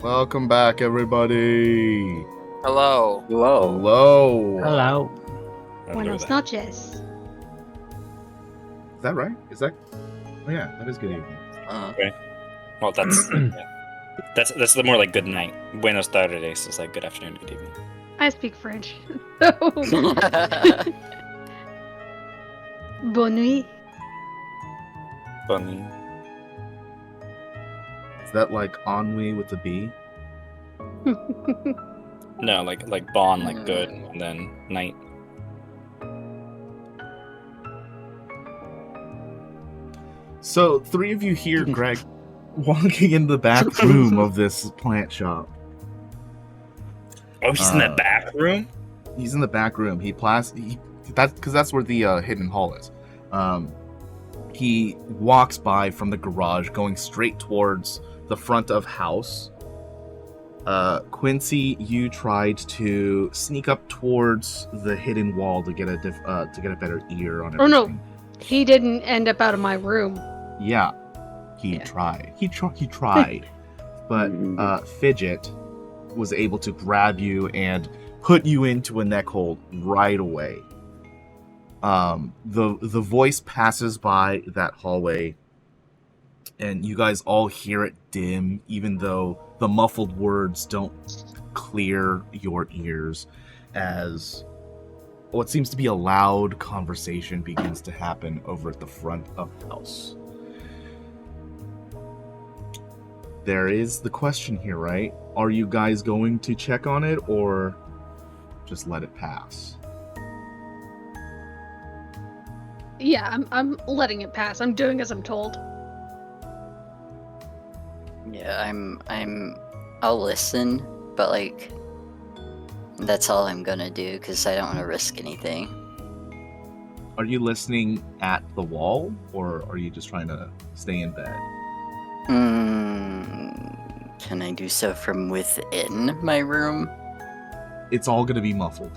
Welcome back, everybody. Hello. Hello. Hello. Buenos noches. Is that right? Is that? Oh yeah, that is good evening. Okay. Well, that's that's the more like good night. Buenos tardes is like good afternoon, good evening. I speak French. Bonne nuit. Funny. Is that like ennui with a B? No, like bon, like good, and then night. So, three of you hear Greg walking in the back room of this plant shop. Oh, he's in the back room. He's in the back room. That's because that's where the hidden hall is. He walks by from the garage, going straight towards the front of house. Quincy, you tried to sneak up towards the hidden wall to get a better ear on everything. Oh no, he didn't end up out of my room. Yeah, he tried. He tried, but Fidget was able to grab you and put you into a neck hold right away. The voice passes by that hallway, and you guys all hear it dim, even though the muffled words don't clear your ears, as what seems to be a loud conversation begins to happen over at the front of the house. There is the question here, right? Are you guys going to check on it or just let it pass? Yeah, I'm letting it pass. I'm doing as I'm told. Yeah, I'll listen, but like, that's all I'm gonna do because I don't want to risk anything. Are you listening at the wall, or are you just trying to stay in bed? Can I do so from within my room? It's all going to be muffled.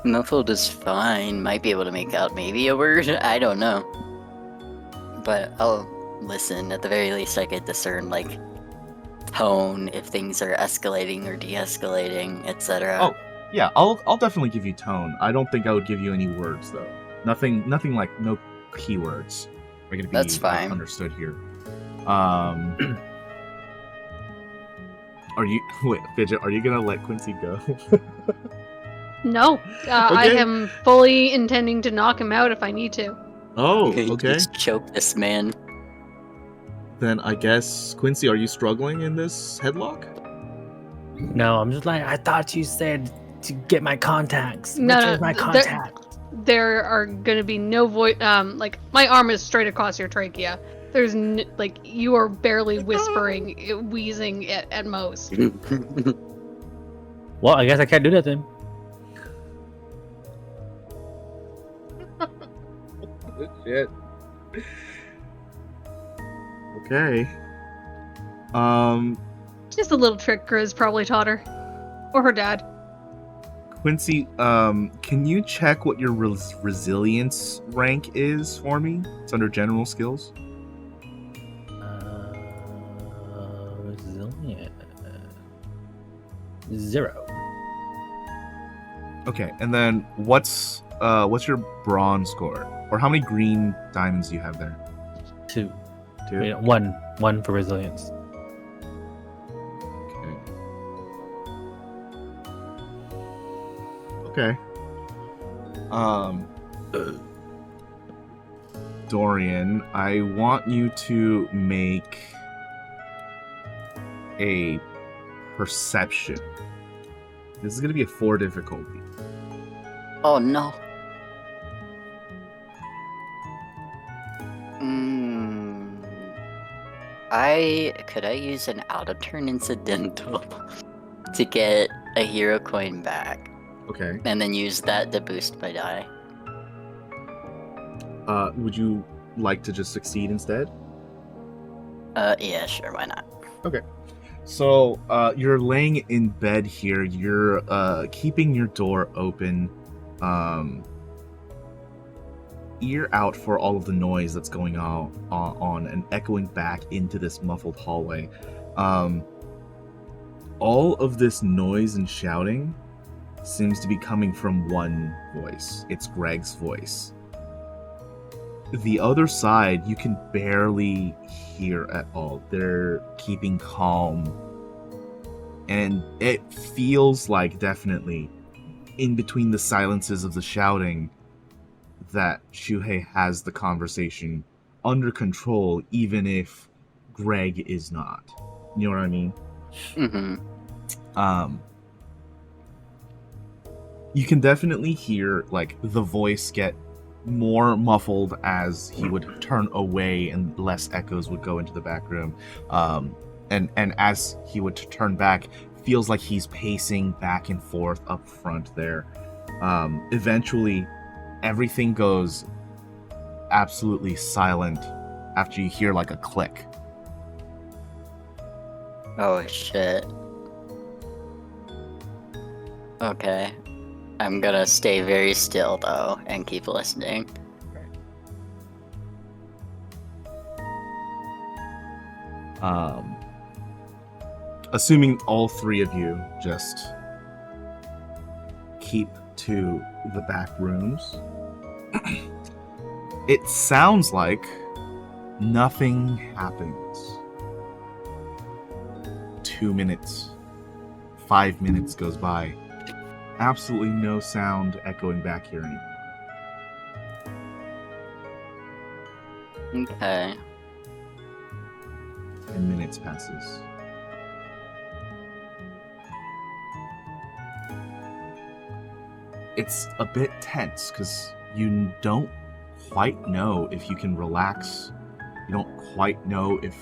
Muffled is fine. Might be able to make out maybe a word. I don't know. But I'll listen. At the very least, I could discern like tone if things are escalating or de-escalating, etc. Oh, yeah, I'll definitely give you tone. I don't think I would give you any words though. Nothing like no keywords are going to be That's fine. Understood here. Are you Fidget? Are you going to let Quincy go? No, I am fully intending to knock him out if I need to. Oh, okay. Just choke this man. Then I guess, Quincy, are you struggling in this headlock? No, I'm just like, I thought you said to get my contacts. No, Which is my contact? There are gonna be no voice. Like my arm is straight across your trachea. There's like you are barely whispering, wheezing at most. Well, I guess I can't do that then. Shit. Okay. Just a little trick Grizz probably taught her, or her dad. Quincy, can you check what your resilience rank is for me? It's under general skills. Resilient. 0. Okay, and then what's your bronze score? Or how many green diamonds do you have there? 2. 2? Wait, 1 for resilience. Okay. Dorian, I want you to make a perception. This is going to be a 4 difficulty. Oh no. Could I use an out of turn incidental to get a hero coin back? Okay. And then use that to boost my die. Would you like to just succeed instead? Yeah, sure, why not? Okay. So, you're laying in bed here. You're keeping your door open. ear out for all of the noise that's going on and echoing back into this muffled hallway. All of this noise and shouting seems to be coming from one voice. It's Greg's voice. The other side, you can barely hear at all. They're keeping calm. And it feels like, definitely, in between the silences of the shouting, that Shuhei has the conversation under control, even if Greg is not. You know what I mean? Mm-hmm. You can definitely hear, like, the voice get more muffled as he would turn away and less echoes would go into the back room. And as he would turn back, feels like he's pacing back and forth up front there. Eventually, everything goes absolutely silent after you hear, like, a click. Oh shit. Okay. I'm gonna stay very still though and keep listening. Assuming all three of you just keep to the back rooms, it sounds like nothing happens. 2 minutes, 5 minutes goes by. Absolutely no sound echoing back here anymore. Okay. 10 minutes passes. It's a bit tense because you don't quite know if you can relax. You don't quite know if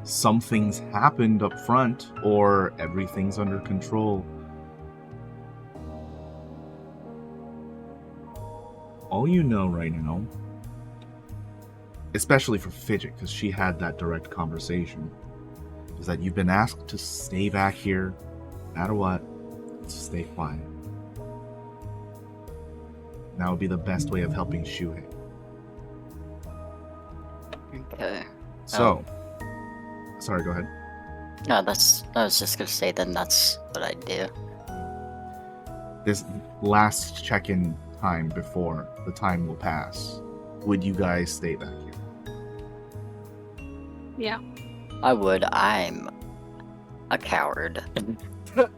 something's happened up front or everything's under control. All you know right now, especially for Fidget, because she had that direct conversation, is that you've been asked to stay back here, no matter what, stay quiet. That would be the best way of helping Shuhei. Okay. So, sorry, go ahead. No, I was just gonna say then that's what I do. This last check-in time before the time will pass, would you guys stay back here? Yeah. I would. I'm a coward. I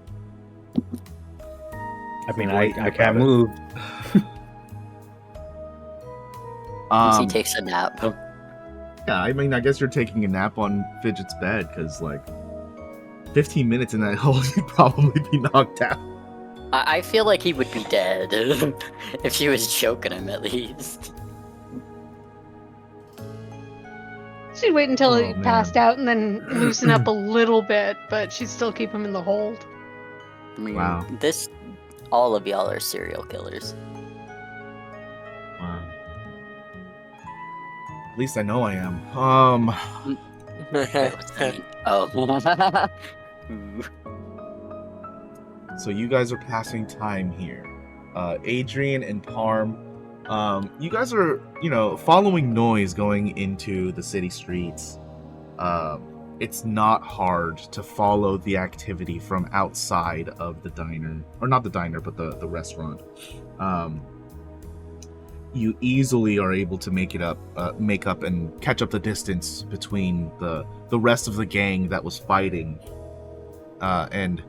mean, Wait, I can't move. He takes a nap. Yeah, I mean, I guess you're taking a nap on Fidget's bed, because, like, 15 minutes in that hole, you'd probably be knocked out. I feel like he would be dead if she was choking him at least. She'd wait until Oh, he man. passed out and then loosen up a little bit, but she'd still keep him in the hold. I mean, Wow. all of y'all are serial killers. Wow. At least I know I am. Wait, what's that mean? Oh. So you guys are passing time here. Adrian and Parm, you guys are, following noise going into the city streets. It's not hard to follow the activity from outside of the diner. Or not the diner, but the restaurant. You easily are able to make up and catch up the distance between the rest of the gang that was fighting, and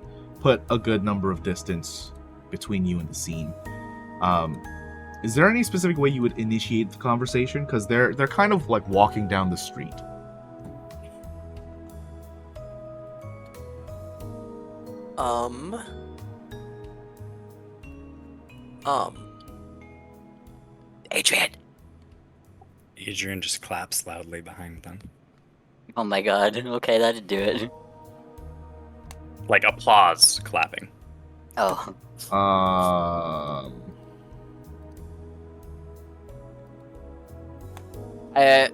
put a good number of distance between you and the scene. Is there any specific way you would initiate the conversation? Because they're kind of like walking down the street. Adrian. Adrian just claps loudly behind them. Oh my god. Okay, that'd do it. Like applause clapping. Oh.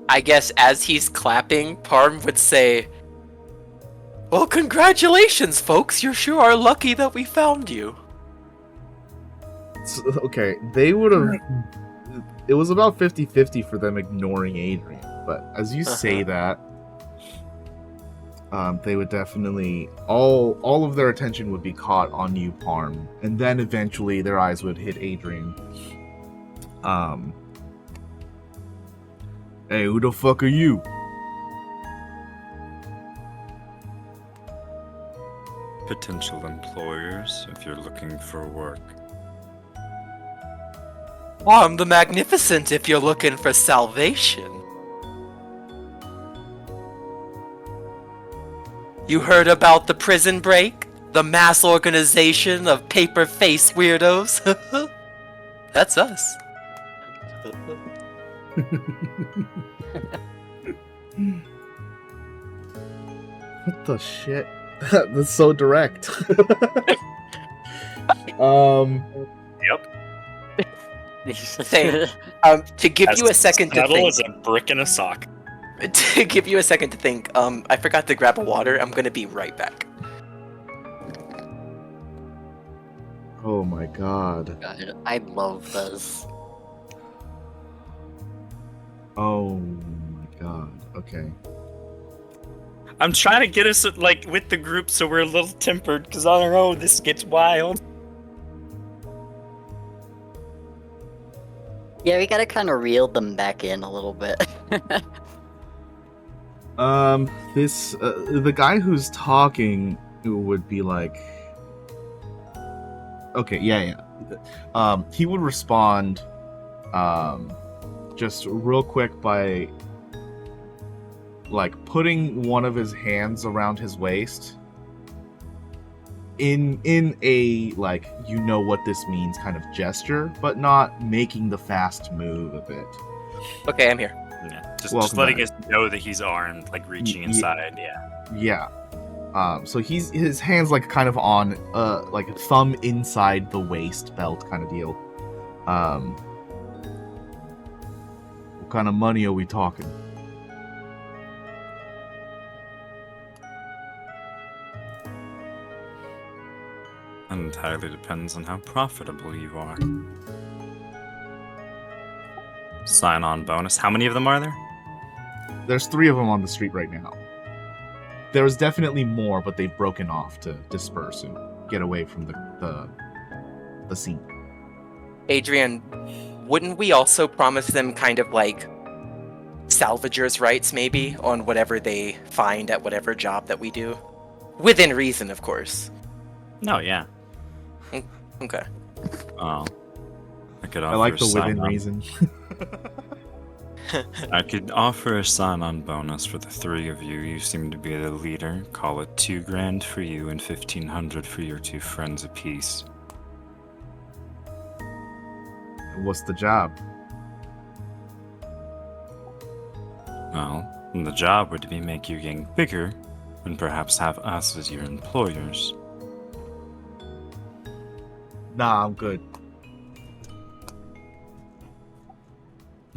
I guess as he's clapping, Parm would say, "Well, congratulations, folks. You sure are lucky that we found you." Okay, they would have. it was about 50-50 for them ignoring Adrian. But as you say that, they would definitely all of their attention would be caught on you, Parm, and then eventually their eyes would hit Adrian. Hey, who the fuck are you? Potential employers if you're looking for work. I'm the Magnificent if you're looking for salvation. You heard about the prison break? The mass organization of paper face weirdos? That's us. What the shit? That's so direct. Yep. Same. To give you a second to Subtle think. as a brick in a sock. To give you a second to think, I forgot to grab a water. I'm gonna be right back. Oh my god. God, I love this. Oh my god. Okay. I'm trying to get us like with the group so we're a little tempered because I don't know, this gets wild. Yeah, we gotta kind of reel them back in a little bit. The guy who's talking would be like, okay, yeah. He would respond, just real quick by, like, putting one of his hands around his waist in a, like, you know what this means kind of gesture, but not making the fast move of it. Okay, I'm here. Yeah, just Welcome letting back. us know that he's armed, like reaching inside. Yeah. Yeah. So his hands like kind of on like a thumb inside the waist belt kind of deal. What kind of money are we talking? Entirely depends on how profitable you are. Sign-on bonus. How many of them are there? There's 3 of them on the street right now. There's definitely more, but they've broken off to disperse and get away from the scene. Adrian, wouldn't we also promise them kind of like salvagers' rights, maybe, on whatever they find at whatever job that we do? Within reason, of course. No, yeah. Okay. Oh. I could offer I like a the within sign-on- reason. I could offer a sign-on bonus for the 3 of you. You seem to be the leader. Call it $2,000 for you and $1,500 for your 2 friends apiece. What's the job? Well, the job would be make you gang bigger, and perhaps have us as your employers. Nah, I'm good.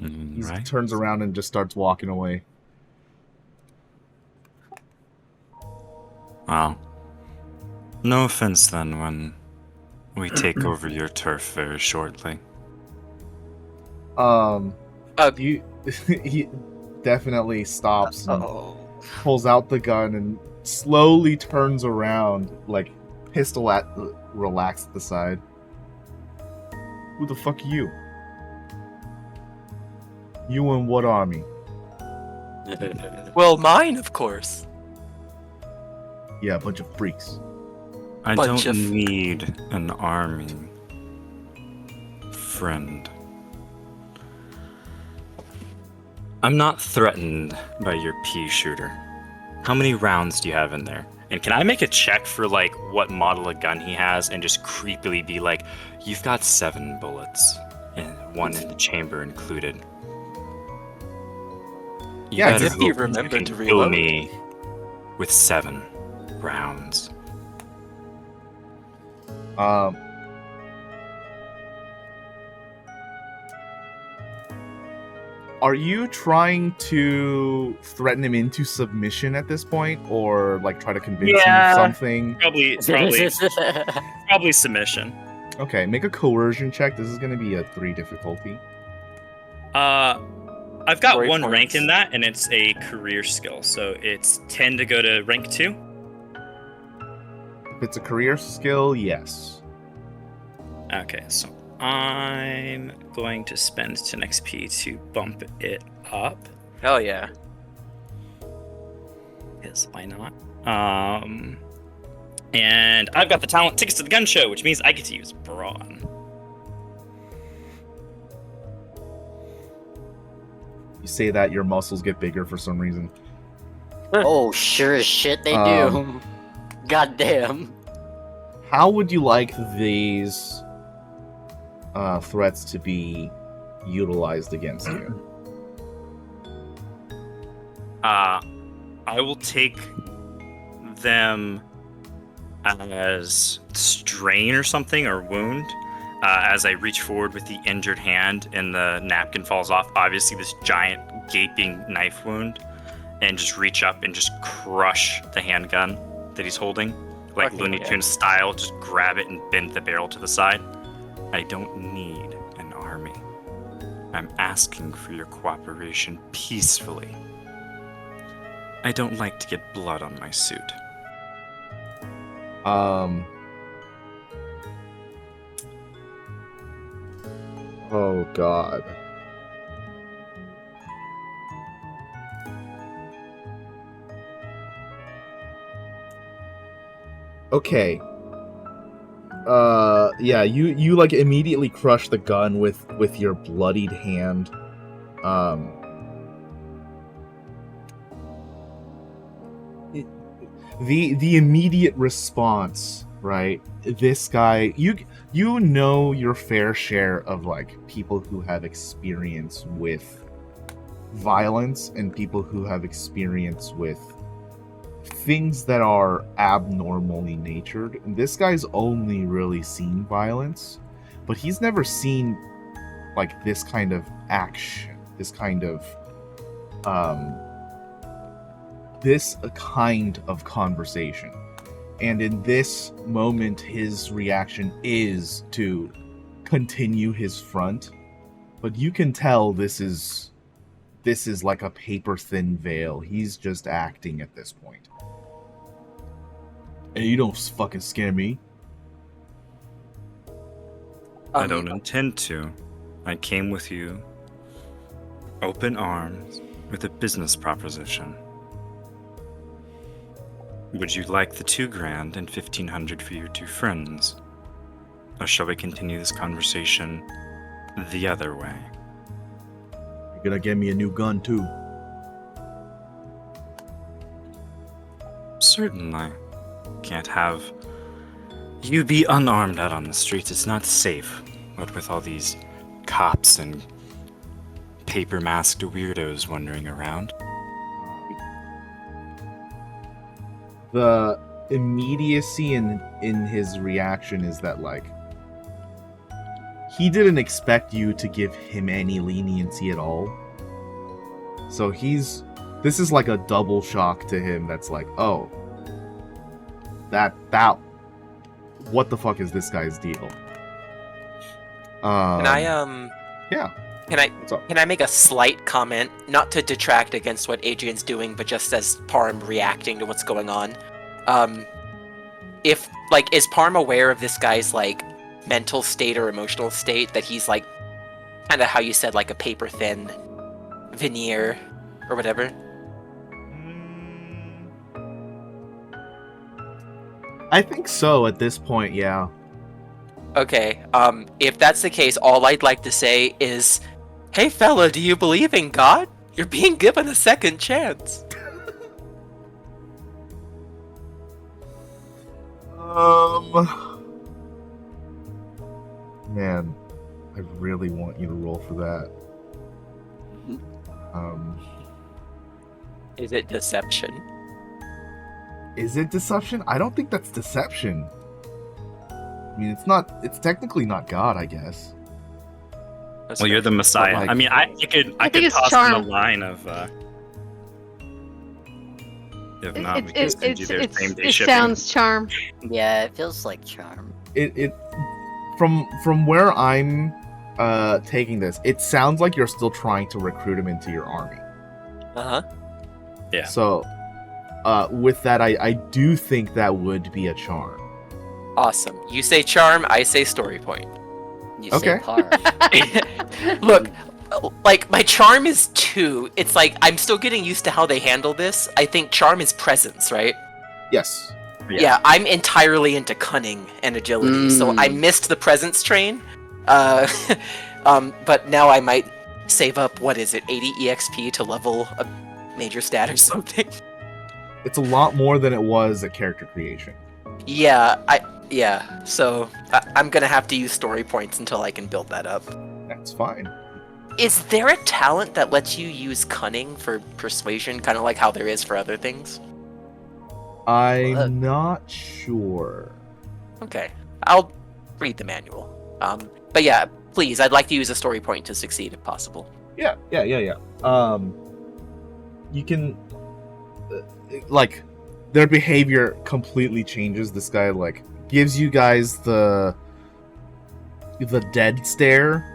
He Right? turns around and just starts walking away. Well, no offense then when we take over your turf very shortly. He definitely stops and Oh. pulls out the gun and slowly turns around, like pistol relaxed at the side. Who the fuck are you? You in what army? Well, mine, of course. Yeah, a bunch of freaks. I Bunch don't of- need an army, friend. I'm not threatened by your pea shooter. How many rounds do you have in there? And can I make a check for like what model of gun he has and just creepily be like, You've got 7 bullets, and 1 in the chamber included. You Yeah, better if you hope remember can to kill reload. me with 7 rounds. Are you trying to threaten him into submission at this point, or like try to convince him Yeah. of something? probably submission. Okay, make a coercion check. This is going to be a 3 difficulty. I've got Story one points. rank in that, and it's a career skill, so it's 10 to go to rank 2. If it's a career skill, yes. Okay, so I'm going to spend 10 XP to bump it up. Hell yeah. Yes, why not? And I've got the talent tickets to the gun show, which means I get to use brawn. You say that, your muscles get bigger for some reason. Oh, sure as shit they do. Um, Goddamn. How would you like these threats to be utilized against you? I will take them as strain or something, or wound, as I reach forward with the injured hand and the napkin falls off. Obviously, this giant gaping knife wound, and just reach up and just crush the handgun that he's holding, like Fucking Looney yeah. Tunes style. Just grab it and bend the barrel to the side. I don't need an army. I'm asking for your cooperation peacefully. I don't like to get blood on my suit. Oh god. Okay. Yeah, you like immediately crush the gun with your bloodied hand. The immediate response, right? This guy, you know your fair share of like people who have experience with violence and people who have experience with things that are abnormally natured. And this guy's only really seen violence, but he's never seen like this kind of action, this kind of conversation. And in this moment, his reaction is to continue his front, but you can tell this is like a paper thin veil. He's just acting at this point. Hey, you don't fucking scare me. I don't intend to. I came with you, open arms, with a business proposition. Would you like the $2,000 and $1,500 for your two friends? Or shall we continue this conversation the other way? You're gonna get me a new gun too. Certainly. Can't have you be unarmed out on the streets. It's not safe. What with all these cops and paper masked weirdos wandering around. The immediacy in his reaction is that like he didn't expect you to give him any leniency at all. So this is like a double shock to him. That's like, oh, that what the fuck is this guy's deal? Can I Yeah. What's up? Can I make a slight comment, not to detract against what Adrian's doing, but just as Parm reacting to what's going on? If like, is Parm aware of this guy's like mental state or emotional state, that he's like kind of how you said, like a paper thin veneer or whatever? I think so at this point, yeah. Okay, if that's the case, all I'd like to say is, hey fella, do you believe in God? You're being given a second chance. Man, I really want you to roll for that. Is it deception? Is it deception? I don't think that's deception. I mean, it's technically not God, I guess. That's Well, you're the Messiah. like- I mean, I I could think it's toss in a charm. line of. If not, we can send you their same day it shipping. sounds charm. Yeah, it feels like charm. It from where I'm taking this, it sounds like you're still trying to recruit him into your army. Uh-huh. Yeah. So, with that, I do think that would be a charm. Awesome. You say charm, I say story point. You Okay. say Parm. Look, like, my charm is 2. It's like, I'm still getting used to how they handle this. I think charm is presence, right? Yes. Yeah, I'm entirely into cunning and agility, so I missed the presence train. But now I might save up, 80 EXP to level a major stat or something. It's a lot more than it was at character creation. So I'm gonna have to use story points until I can build that up. That's fine. Is there a talent that lets you use cunning for persuasion, kind of like how there is for other things? I'm not sure. Okay, I'll read the manual. But yeah, please, I'd like to use a story point to succeed if possible. Yeah. You can, like, their behavior completely changes. This guy, like, gives you guys the dead stare.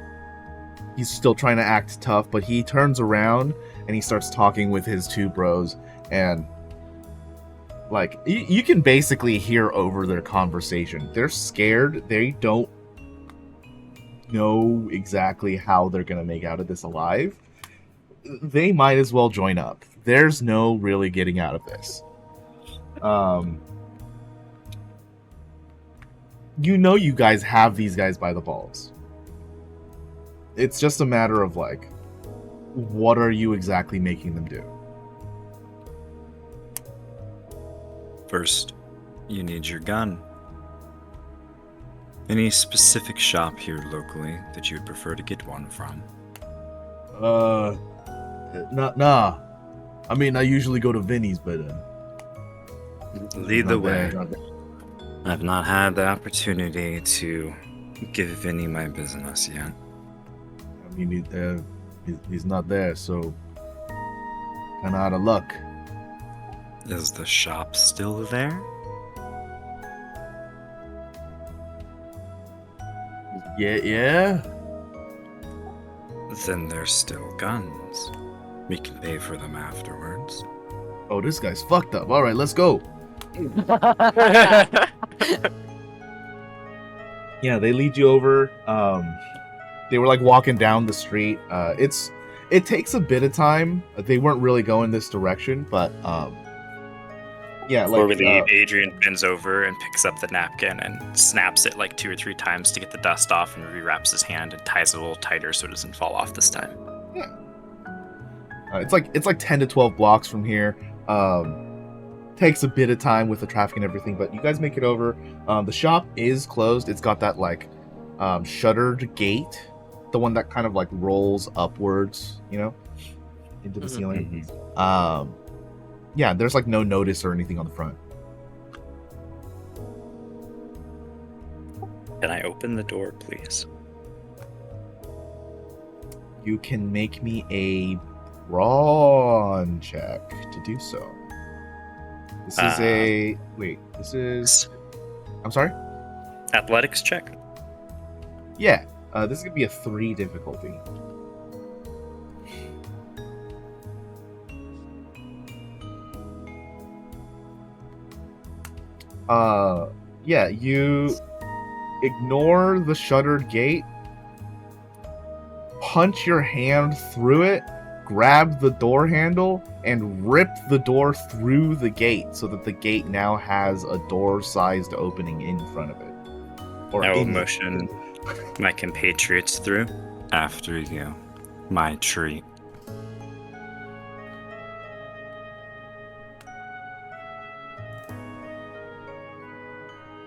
He's still trying to act tough, but he turns around and he starts talking with his 2 bros, and like you can basically hear over their conversation. They're scared. They don't know exactly how they're gonna make out of this alive. They might as well join up. There's no really getting out of this. You guys have these guys by the balls. It's just a matter of, like, what are you exactly making them do? First, you need your gun. Any specific shop here locally that you would prefer to get one from? Nah. I mean, I usually go to Vinny's, but Lead the not way. bad. I've not had the opportunity to give Vinny my business yet. I mean, he's not there, so kind of out of luck. Is the shop still there? Yeah. Then there's still guns. We can pay for them afterwards. Oh, this guy's fucked up. All right, let's go. Yeah, they lead you over. They were like walking down the street. It takes a bit of time. They weren't really going this direction, but yeah, Before we like leave, Adrian bends over and picks up the napkin and snaps it like 2 or 3 times to get the dust off, and rewraps his hand and ties it a little tighter so it doesn't fall off this time. it's like 10 to 12 blocks from here. Takes a bit of time with the traffic and everything, but you guys make it over. The shop is closed. It's got that like shuttered gate, the one that kind of like rolls upwards, into the ceiling. Yeah, there's like no notice or anything on the front. Can I open the door, please? You can make me a brawn check to do so. This is I'm sorry? Athletics check? Yeah, this is gonna be a 3 difficulty. Yeah, you ignore the shuttered gate, punch your hand through it, grab the door handle, and rip the door through the gate so that the gate now has a door-sized opening in front of it. I will motion my compatriots through. After you. My treat.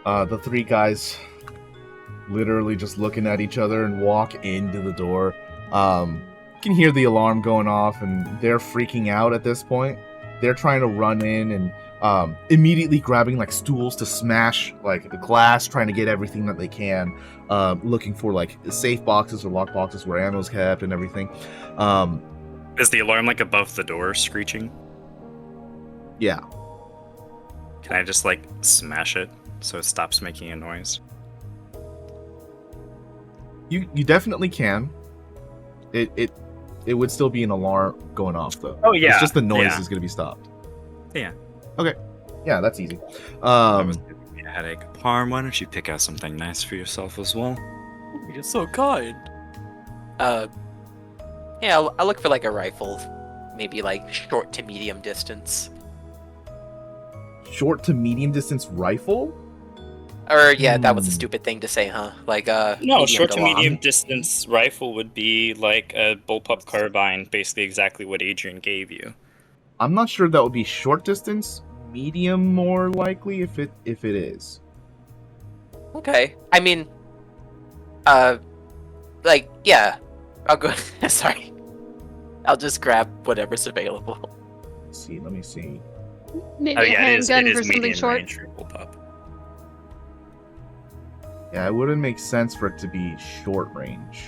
The 3 guys literally just looking at each other and walk into the door. You can hear the alarm going off, and they're freaking out at this point. They're trying to run in and immediately grabbing like stools to smash like the glass, trying to get everything that they can, looking for like safe boxes or lock boxes where ammo's kept and everything. Is the alarm like above the door screeching? Yeah. Can I just like smash it so it stops making a noise? You definitely can. It would still be an alarm going off though. Oh, yeah, It's just the noise yeah. is gonna be stopped. Yeah. Okay. Yeah, that's easy. That was giving me a headache. Parm, why don't you pick out something nice for yourself as well? You're so kind. Yeah, I'll look for like a rifle, maybe like short to medium distance. Short to medium distance rifle? Or yeah, that was a Hmm. stupid thing to say, huh? Like No, medium short to long. medium distance rifle would be like a bullpup carbine, basically exactly what Adrian gave you. I'm not sure that would be short distance. Medium more likely if it is. Okay. I mean, like yeah, I'll go. Sorry, I'll just grab whatever's available. Let me see. Maybe Oh a yeah, it is handgun for something medium short. range for bullpup. Yeah, it wouldn't make sense for it to be short range.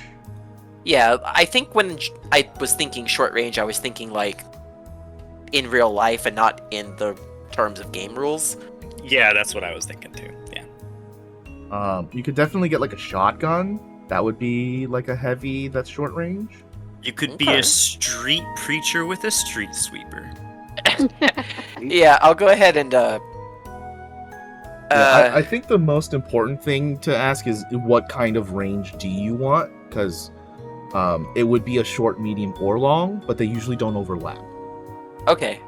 Yeah, I think when I was thinking short range, I was thinking like in real life and not in the terms of game rules. Yeah, that's what I was thinking too. Yeah. You could definitely get like a shotgun. That would be like a heavy that's short range. You could be Okay. a street preacher with a street sweeper. Yeah, I'll go ahead and Yeah, I think the most important thing to ask is what kind of range do you want? Because it would be a short, medium, or long, but they usually don't overlap. okay.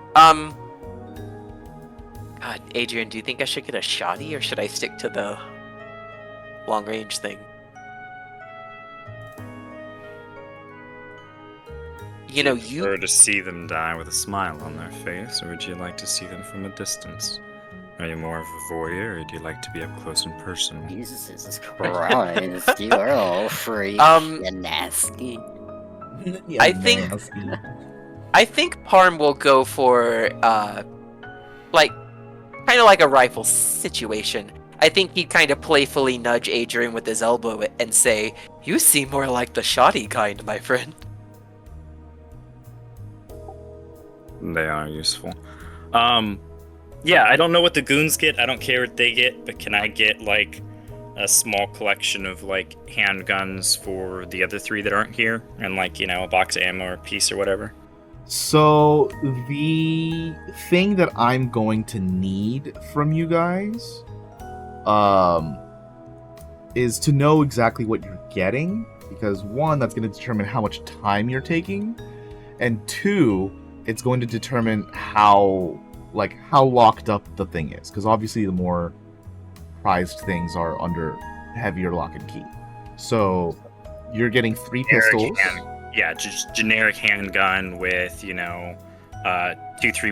God, Adrian, do you think I should get a shotty or should I stick to the long range thing? You know, you prefer to see them die with a smile on their face, or would you like to see them from a distance? Are you more of a voyeur, or do you like to be up close and personal? Jesus Christ, you are all freak and nasty. I think- I think Parm will go for like kind of like a rifle situation. I think he'd kind of playfully nudge Adrian with his elbow and say, "You seem more like the shoddy kind, my friend." They are useful. Yeah, I don't know what the goons get. I don't care what they get, but can I get like a small collection of like handguns for the other three that aren't here, and like a box of ammo or a piece or whatever? So the thing that I'm going to need from you guys, is to know exactly what you're getting, because one, that's going to determine how much time you're taking, and two, it's going to determine how locked up the thing is, because obviously the more prized things are under heavier lock and key. So you're getting 3 pistols. Yeah, just generic handgun with 2-3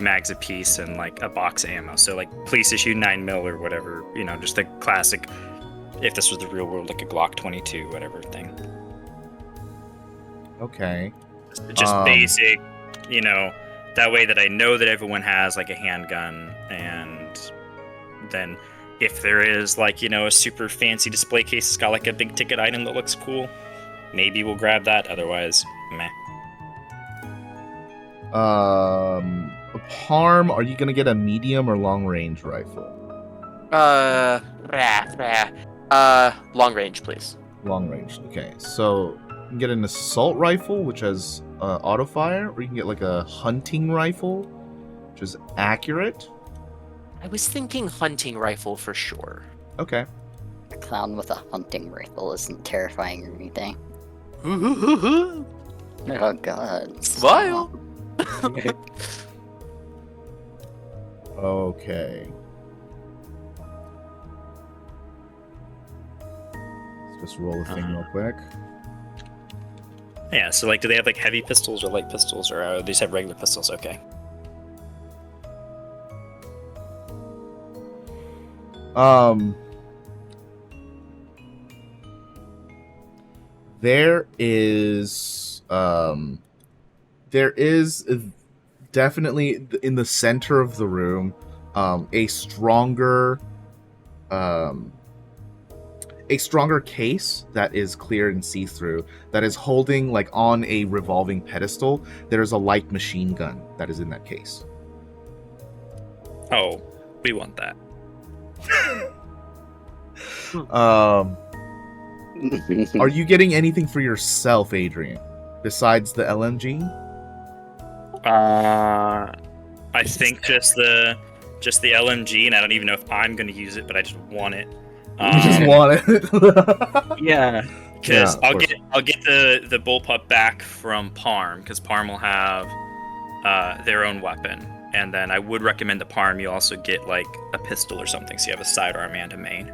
mags a piece and like a box of ammo. So like police issue 9mm or whatever. Just the classic. If this was the real world, like a Glock 22, whatever thing. Okay. Just basic, that way that I know that everyone has like a handgun, and then if there is like, a super fancy display case that's got like a big ticket item that looks cool, maybe we'll grab that. Otherwise, meh. Parm, are you gonna get a medium or long range rifle? Long range, please. Long range. Okay, so you can get an assault rifle, which has auto fire, or you can get like a hunting rifle, which is accurate. I was thinking hunting rifle for sure. Okay. A clown with a hunting rifle isn't terrifying or anything. Oh god. Smile. Okay. Let's just roll the thing real quick. Yeah, so like, do they have like heavy pistols or light pistols, or they just have regular pistols? Okay. There is definitely in the center of the room a stronger case that is clear and see-through that is holding, like, on a revolving pedestal. There's a light machine gun that is in that case. Oh, we want that. Are you getting anything for yourself, Adrian, besides the LMG? I think just the LMG, and I don't even know if I'm going to use it, but I just want it. You just want it. Yeah, because Yeah, I'll get the bullpup back from Parm, because Parm will have their own weapon, and then I would recommend to Parm you also get like a pistol or something, so you have a sidearm and a main.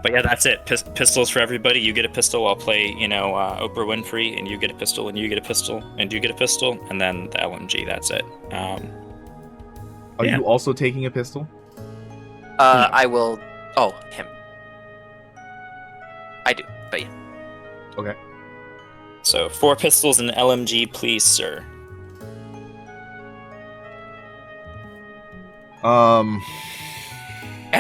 But yeah, that's it. Pistols for everybody. You get a pistol. I'll play, Oprah Winfrey, and you get a pistol, and you get a pistol, and you get a pistol, and then the LMG. That's it. Are you also taking a pistol? I will. Oh, him. I do, but yeah. Okay. So 4 pistols and LMG, please, sir. And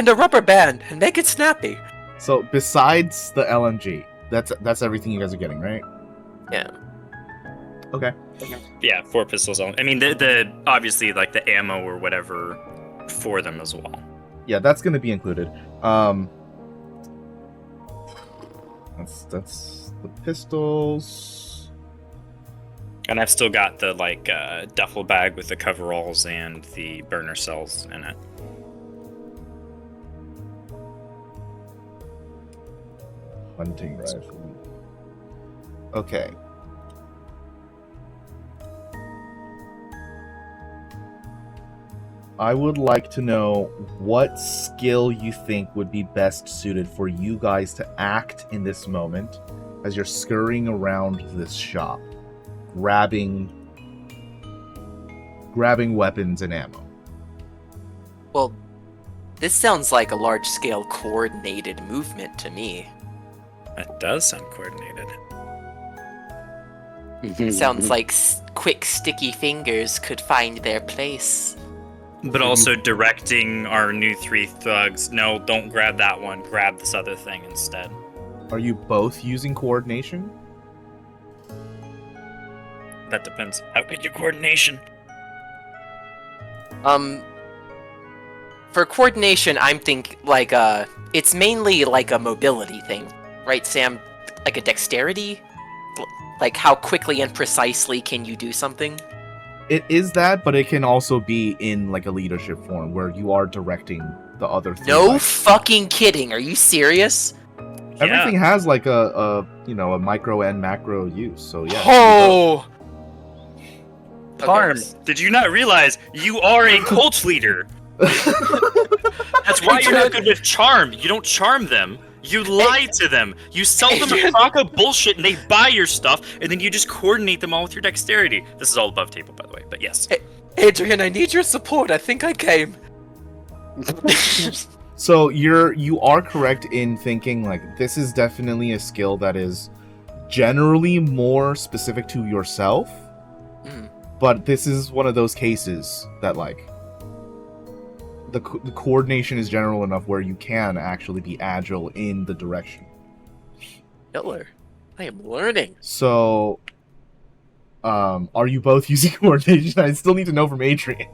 a rubber band, and make it snappy. So besides the LMG, that's everything you guys are getting, right? Yeah. Okay. Yeah, 4 pistols. I mean, the obviously like the ammo or whatever for them as well. Yeah, that's going to be included. That's the pistols. And I've still got the duffel bag with the coveralls and the burner cells in it. Hunting rifle. Okay. I would like to know what skill you think would be best suited for you guys to act in this moment as you're scurrying around this shop, grabbing weapons and ammo. Well, this sounds like a large-scale coordinated movement to me. That does sound coordinated. Sounds like quick, sticky fingers could find their place. But also directing our new 3 thugs, no, don't grab that one, grab this other thing instead. Are you both using coordination? That depends. How good your coordination? For coordination, I'm thinking it's mainly like a mobility thing, right, Sam? Like a dexterity? Like how quickly and precisely can you do something? It is that, but it can also be in like a leadership form where you are directing the other three. No fucking kidding. Are you serious? Everything has like a micro and macro use. So yeah. Oh. Parm, did you not realize you are a cult leader? That's why you're not good with charm. You don't charm them. You lie to them. You sell them a crock of bullshit and they buy your stuff, and then you just coordinate them all with your dexterity. This is all above table, by the way, but yes. Adrian, I need your support. I think I came. So you are correct in thinking like this is definitely a skill that is generally more specific to yourself. But this is one of those cases that like the coordination is general enough where you can actually be agile in the direction. Hitler, I am learning. So, are you both using coordination? I still need to know from Adrian.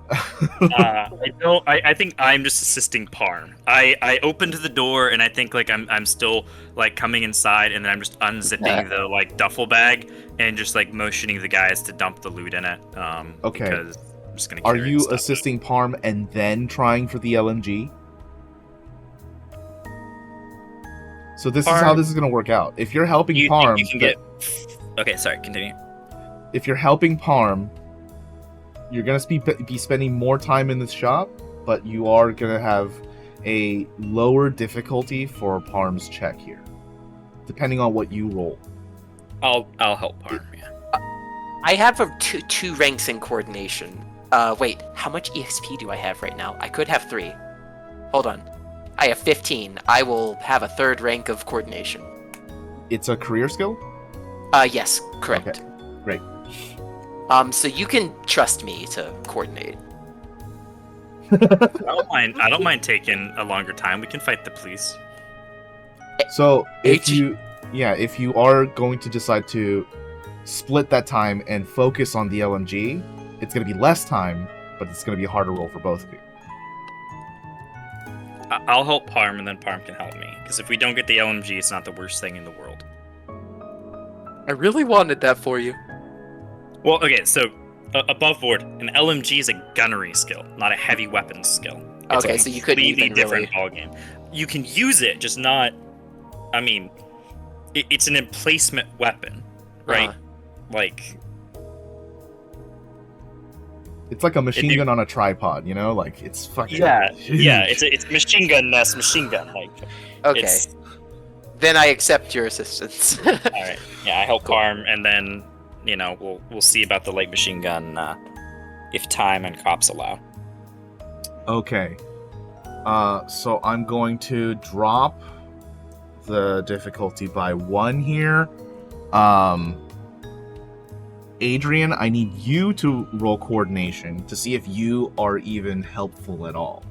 I think I'm just assisting Parm. I opened the door and I think like I'm still like coming inside, and then I'm just unzipping the like duffel bag and just like motioning the guys to dump the loot in it. Okay. Because I'm just gonna are you assisting Parm and then trying for the LMG? So this is how this is gonna work out. If you're helping Parm, you can get. Okay, sorry. Continue. If you're helping Parm, you're going to be spending more time in this shop, but you are going to have a lower difficulty for Parm's check here, depending on what you roll. I'll help Parm, yeah. I have two ranks in coordination. Wait, how much EXP do I have right now? I could have 3. Hold on. I have 15. I will have a 3rd rank of coordination. It's a career skill? Yes, correct. Okay, great. So you can trust me to coordinate. I don't mind taking a longer time. We can fight the police. So if you are going to decide to split that time and focus on the LMG, it's going to be less time, but it's going to be a harder roll for both of you. I'll help Parm, and then Parm can help me. Because if we don't get the LMG, it's not the worst thing in the world. I really wanted that for you. Well, okay, so above board, an LMG is a gunnery skill, not a heavy weapons skill. It's Okay, a so you couldn't completely even different really... ballgame. You can use it, just not. I mean, it's an emplacement weapon, right? Like. It's like a machine gun on a tripod, you know? Like, it's fucking huge. Yeah, it's machine gun nest, machine gun. Like, Okay. Then I accept your assistance. All right. Yeah, I help Parm, and then we'll see about the light machine gun if time and cops allow. Okay. So I'm going to drop the difficulty by 1 here. Adrian, I need you to roll coordination to see if you are even helpful at all.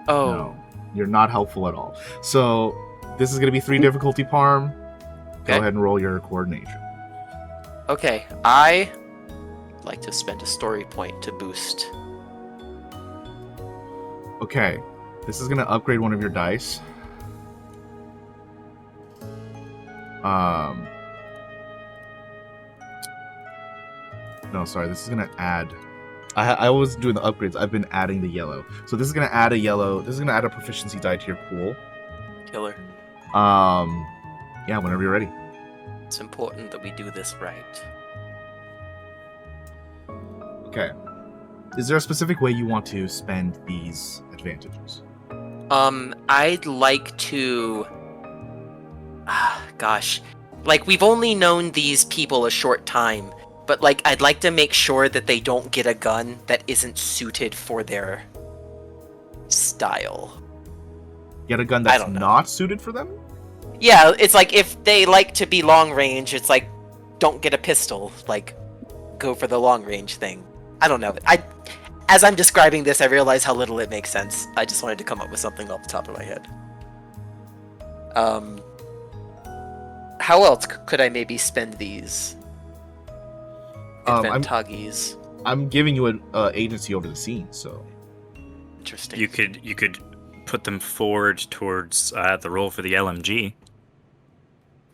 Oh. No, you're not helpful at all. So this is going to be 3 difficulty, Parm. Go Okay. ahead and roll your coordination. Okay, I like to spend a story point to boost. Okay, this is going to upgrade one of your dice. No, sorry, this is going to add... I was doing the upgrades. I've been adding the yellow. So this is going to add a yellow. This is going to add a proficiency die to your pool. Killer. Yeah, whenever you're ready. It's important that we do this right. Okay. Is there a specific way you want to spend these advantages? I'd like to... gosh. Like, we've only known these people a short time, but, like, I'd like to make sure that they don't get a gun that isn't suited for their style. Get a gun I that's don't know. not suited for them? Yeah, it's like, if they like to be long range, it's like, don't get a pistol. Like, go for the long range thing. I don't know. As I'm describing this, I realize how little it makes sense. I just wanted to come up with something off the top of my head. How else could I maybe spend these? Advantages. I'm giving you an agency over the scene, so... Interesting. You could put them forward towards the roll for the LMG.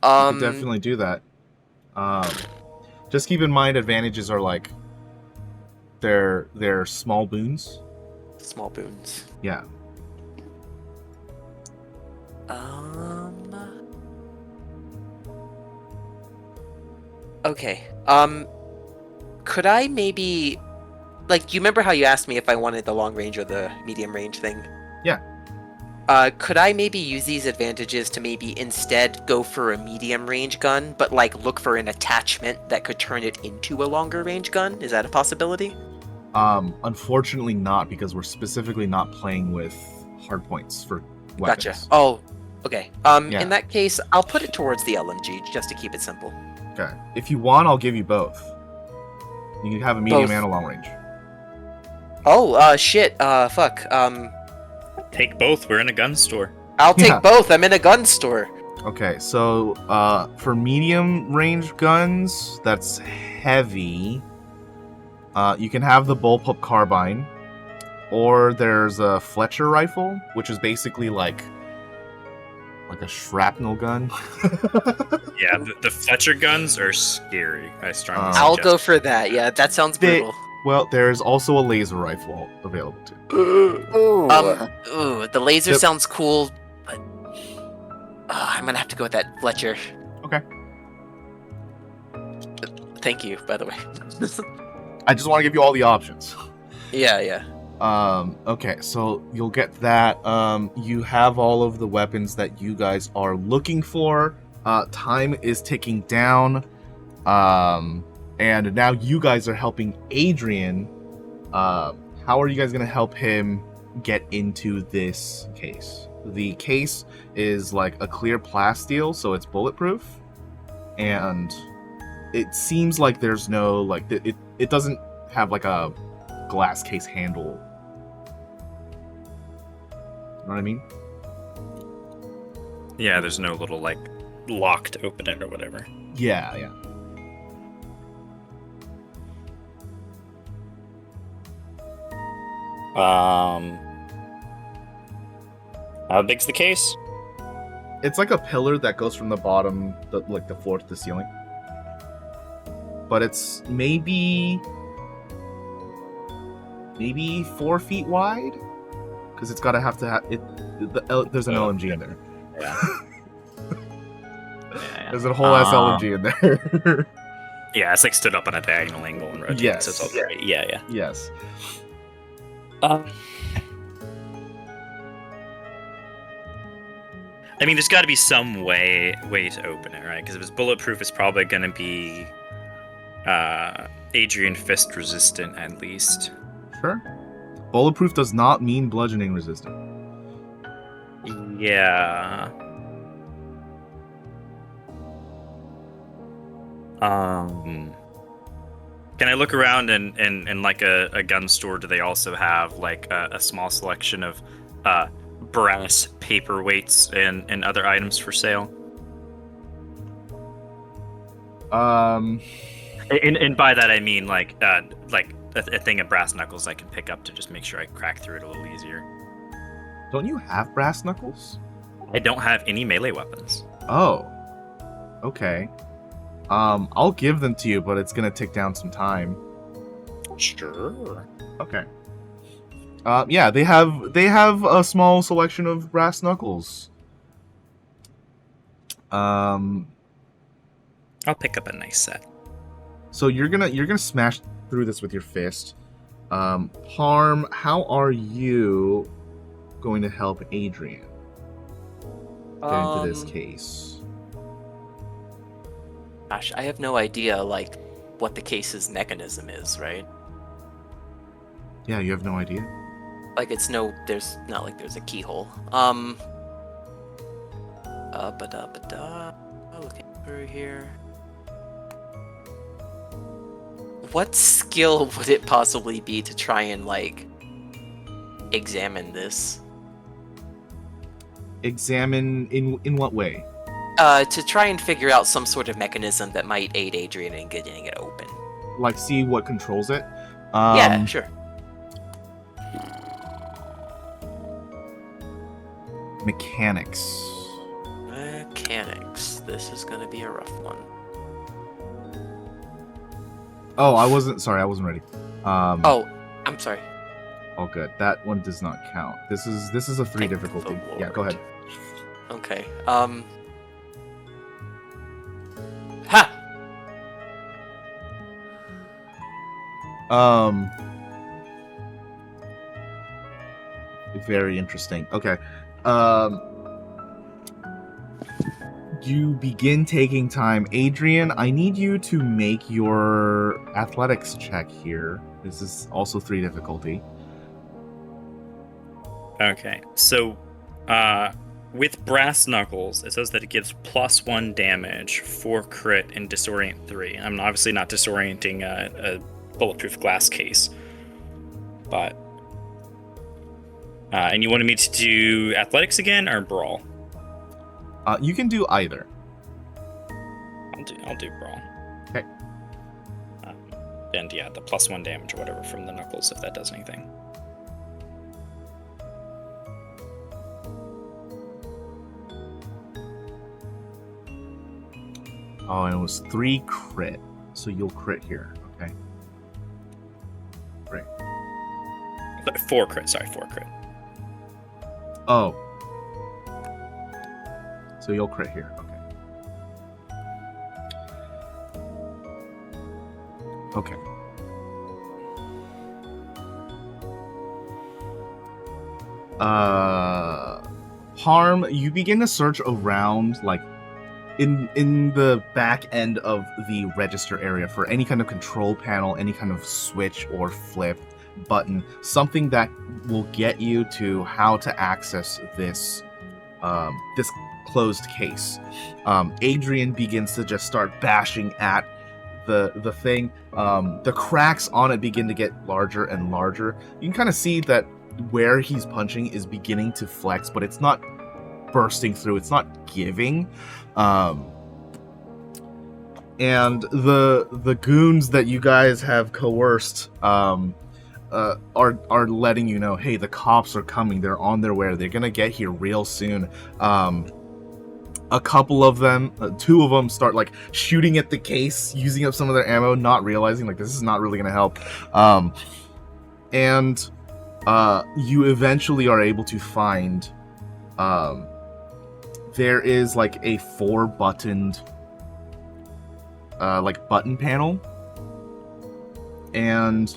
You could definitely do that. Just keep in mind, advantages are like... They're small boons. Small boons. Yeah. Okay. Could I maybe... Like, do you remember how you asked me if I wanted the long range or the medium range thing? Yeah. Could I maybe use these advantages to maybe instead go for a medium range gun, but, like, look for an attachment that could turn it into a longer range gun? Is that a possibility? Unfortunately not, because we're specifically not playing with hardpoints for weapons. Gotcha. Oh, okay. Yeah. In that case, I'll put it towards the LMG, just to keep it simple. Okay. If you want, I'll give you both. You can have a medium Both. and a long range. Oh, shit, fuck, Take both. We're in a gun store. I'll take Yeah. both, I'm in a gun store. Okay, so, for medium range guns, that's heavy. You can have the bullpup carbine, or there's a Fletcher rifle, which is basically like a shrapnel gun. Yeah, the Fletcher guns are scary. I strongly I'll suggest. go for that, yeah, that sounds brutal. Well, there's also a laser rifle available too. Ooh, the laser Yep. sounds cool, but I'm gonna have to go with that Fletcher. Okay. Thank you, by the way. I just want to give you all the options. Yeah. Okay, so you'll get that. You have all of the weapons that you guys are looking for. Time is ticking down. And now you guys are helping Adrian. How are you guys going to help him get into this case? The case is like a clear plasteel, so it's bulletproof. And it seems like there's no, like, it doesn't have like a glass case handle. You know what I mean? Yeah, there's no little like lock to open it or whatever. Yeah. How big's the case? It's like a pillar that goes from the bottom, the floor to the ceiling. But it's maybe 4 feet wide, because it's got to have it. There's an LMG in there. Yeah. There's a whole ass LMG in there. Yeah, it's like stood up on a diagonal angle and rotates. Yes. So it's all great. Yeah. Yes. I mean, there's got to be some way to open it, right? Because if it's bulletproof, it's probably going to be Adrian fist resistant at least. Sure. Bulletproof does not mean bludgeoning resistant. Yeah. Can I look around and like a gun store? Do they also have like a small selection of brass paperweights and other items for sale? And by that I mean like a thing of brass knuckles I can pick up to just make sure I crack through it a little easier. Don't you have brass knuckles? I don't have any melee weapons. Oh. Okay. I'll give them to you, but it's gonna take down some time. Sure. Okay. Yeah, they have a small selection of brass knuckles. I'll pick up a nice set. So you're gonna smash through this with your fist. Parm, how are you going to help Adrian get into this case? Gosh, I have no idea, like, what the case's mechanism is, right? Yeah, you have no idea? Like, there's not like there's a keyhole. Looking through here. What skill would it possibly be to try and, like, examine this? Examine in what way? To try and figure out some sort of mechanism that might aid Adrian in getting it open. Like, see what controls it? Yeah, sure. Mechanics. Mechanics. This is gonna be a rough one. Oh, I wasn't ready. Oh, I'm sorry. All good. That one does not count. This is a 3 Thank difficulty. the Yeah, go ahead. Okay. Ha! Very interesting. Okay. You begin taking time. Adrian, I need you to make your athletics check here. This is also 3 difficulty. Okay, so with brass knuckles, it says that it gives +1 damage, 4 crit, and disorient 3. I'm obviously not disorienting a bulletproof glass case, but and you wanted me to do athletics again or brawl? You can do either. I'll do brawl. Okay. And yeah, the +1 damage or whatever from the knuckles, if that does anything. Oh, and it was 3 crit. So you'll crit here, okay? Great. 4 crit, sorry, 4 crit. Oh. So you'll crit here, okay. Okay. Parm, you begin to search around, like, in the back end of the register area for any kind of control panel, any kind of switch or flip button, something that will get you to how to access this this closed case. Adrian begins to just start bashing at the thing. The cracks on it begin to get larger and larger. You can kind of see that where he's punching is beginning to flex, but it's not bursting through, it's not giving. And the goons that you guys have coerced are letting you know, hey, the cops are coming. They're on their way. They're gonna get here real soon. A couple of them, 2 of them, start like shooting at the case, using up some of their ammo, not realizing like this is not really gonna help. And you eventually are able to find. There is like a 4-buttoned like button panel, and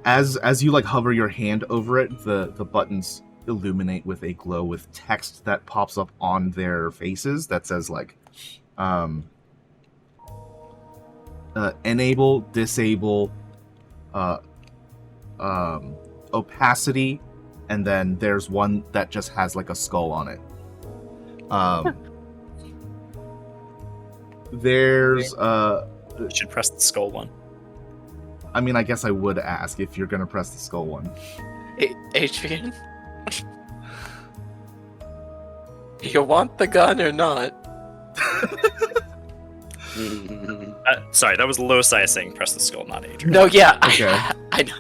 as you like hover your hand over it, the buttons illuminate with a glow with text that pops up on their faces that says like enable, disable, opacity, and then there's one that just has like a skull on it. There's You should press the skull one. I mean, I guess I would ask if you're gonna press the skull one. Adrian? You want the gun or not? Sorry, that was Loci saying press the skull, not Adrian. No, yeah. Okay. I know.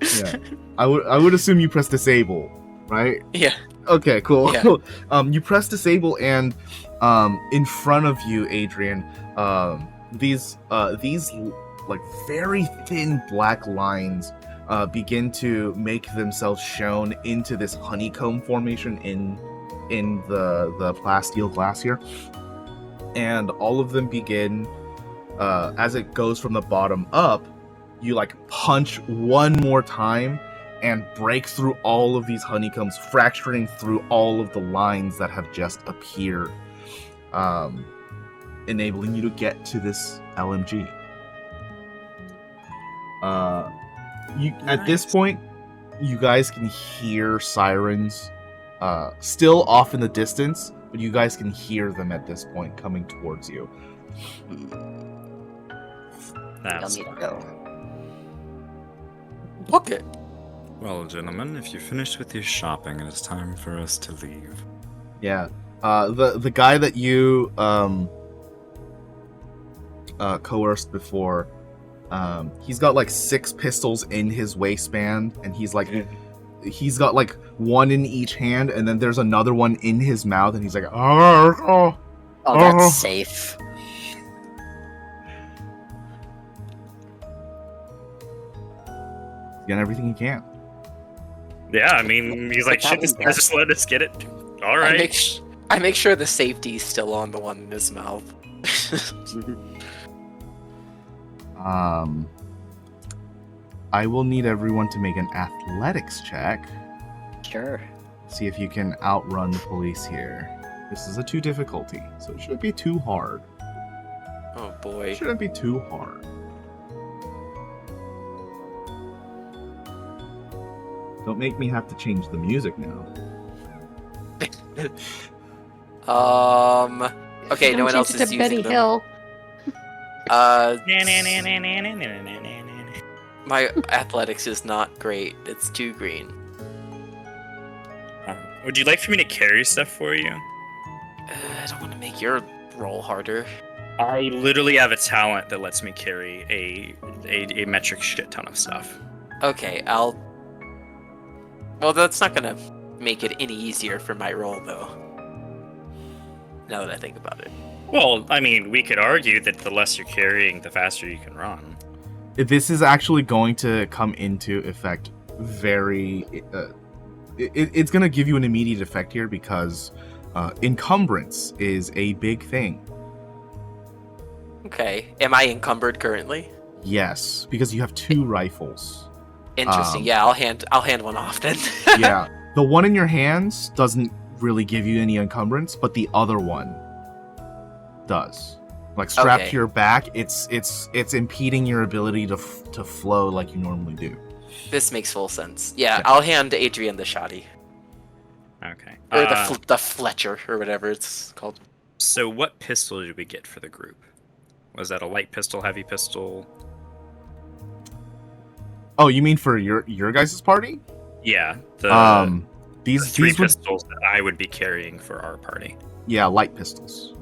Yeah, I would assume you press disable, right? Yeah. Okay, cool. Yeah. You press disable, and in front of you, Adrian, these like very thin black lines begin to make themselves shown into this honeycomb formation in the plasteel glass here, and all of them begin as it goes from the bottom up. You like punch one more time and break through all of these honeycombs, fracturing through all of the lines that have just appeared, enabling you to get to this LMG. At this point, you guys can hear sirens, still off in the distance, but you guys can hear them at this point coming towards you. I'll That's need to go. Okay. Well, gentlemen, if you're finished with your shopping, it is time for us to leave. Yeah. The guy that you coerced before, he's got like 6 pistols in his waistband, and he's got like one in each hand, and then there's another one in his mouth, and he's like, Oh, that's safe. getting everything he can. yeah. I mean, he's like, shit. This guy's just let us get it. All right. I make sure the safety's still on the one in his mouth. I will need everyone to make an athletics check. Sure. See if you can outrun the police here. This is a 2 difficulty, so it shouldn't be too hard. Oh boy. It shouldn't be too hard. Don't make me have to change the music now. Okay, no one else Change it is to using Betty them. Hill. My athletics is not great. It's too green. Would you like for me to carry stuff for you? I don't want to make your roll harder. I literally have a talent that lets me carry a metric shit ton of stuff. Okay, Well, that's not gonna make it any easier for my roll, though. Now that I think about it. Well, I mean, we could argue that the less you're carrying, the faster you can run. This is actually going to come into effect very... it's going to give you an immediate effect here because encumbrance is a big thing. Okay, am I encumbered currently? Yes, because you have 2 rifles. Interesting. Yeah, I'll hand one off then. Yeah, the one in your hands doesn't really give you any encumbrance, but the other one does. Like strapped Okay. to your back, it's impeding your ability to flow like you normally do. This makes full sense. Yeah, I'll hand Adrian the shoddy. Okay. Or the Fletcher, or whatever it's called. So what pistol did we get for the group? Was that a light pistol, heavy pistol? Oh, you mean for your guys' party? Yeah, The these 3 these would, pistols that I would be carrying for our party. yeah, light pistols.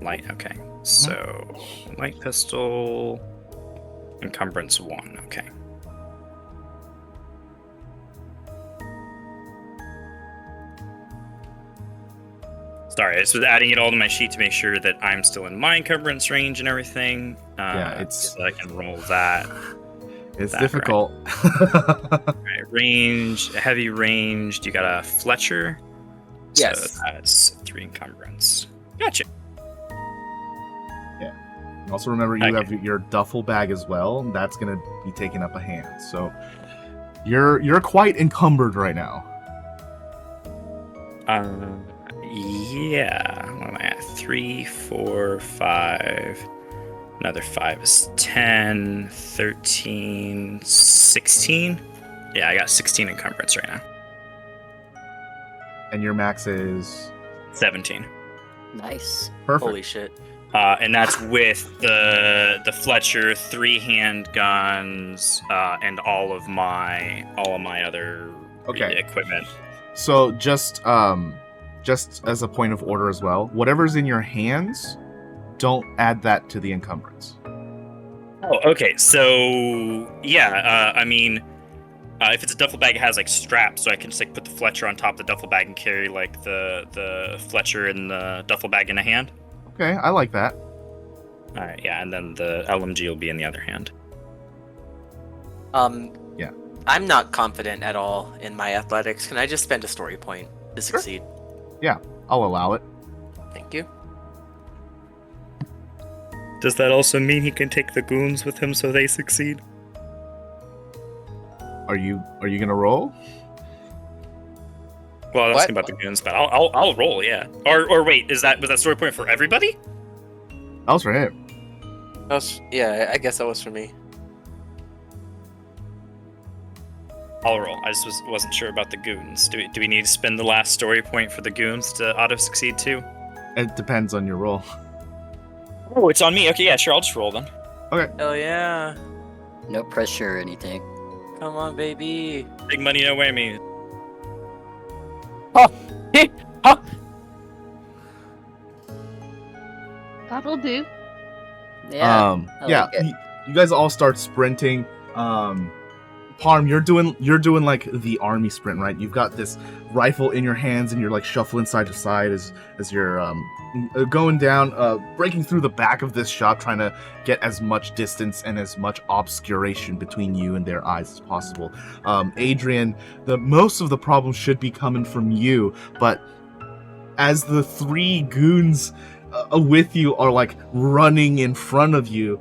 Light, okay. So, light pistol, encumbrance 1, okay. Sorry, I was adding it all to my sheet to make sure that I'm still in my encumbrance range and everything. It's so I can roll that. it's That difficult. Right, range, heavy ranged. You got a Fletcher. Yes. So that's 3 encumbrance. Gotcha. Also remember you Okay. have your duffel bag as well. And that's gonna be taking up a hand. So you're quite encumbered right now. Yeah. What am I at? 3, 4, 5. Another 5 is 10, 13, 16. Yeah, I got 16 encumbrance right now. And your max is 17. Nice. perfect. Holy shit. And that's with the Fletcher, 3 handguns, and all of my other Okay. equipment. So just as a point of order as well, whatever's in your hands, don't add that to the encumbrance. Oh, okay. So yeah, I mean, if it's a duffel bag, it has like straps, so I can just like put the Fletcher on top of the duffel bag and carry like the Fletcher in the duffel bag in a hand. Okay, I like that. All right, yeah, and then the LMG will be in the other hand. Yeah. I'm not confident at all in my athletics. Can I just spend a story point to succeed? I'll allow it. Thank you. Does that also mean he can take the goons with him so they succeed? Are you gonna roll? Well, I was What? asking about the goons, but I'll roll, yeah. Or wait, was that story point for everybody? That was for him. Yeah, I guess that was for me. I'll roll. I just wasn't sure about the goons. Do we need to spend the last story point for the goons to auto succeed too? It depends on your roll. Oh, it's on me. Okay, yeah, sure. I'll just roll then. Hell yeah. No pressure or anything. Come on, baby. Big money, no whammy. That'll do. Yeah. I yeah. like it. You guys all start sprinting. Parm, you're doing like the army sprint, right? You've got this rifle in your hands and you're like shuffling side to side as you're going down, breaking through the back of this shop, trying to get as much distance and as much obscuration between you and their eyes as possible. Adrian, most of the problem should be coming from you, but as the 3 goons with you are like running in front of you,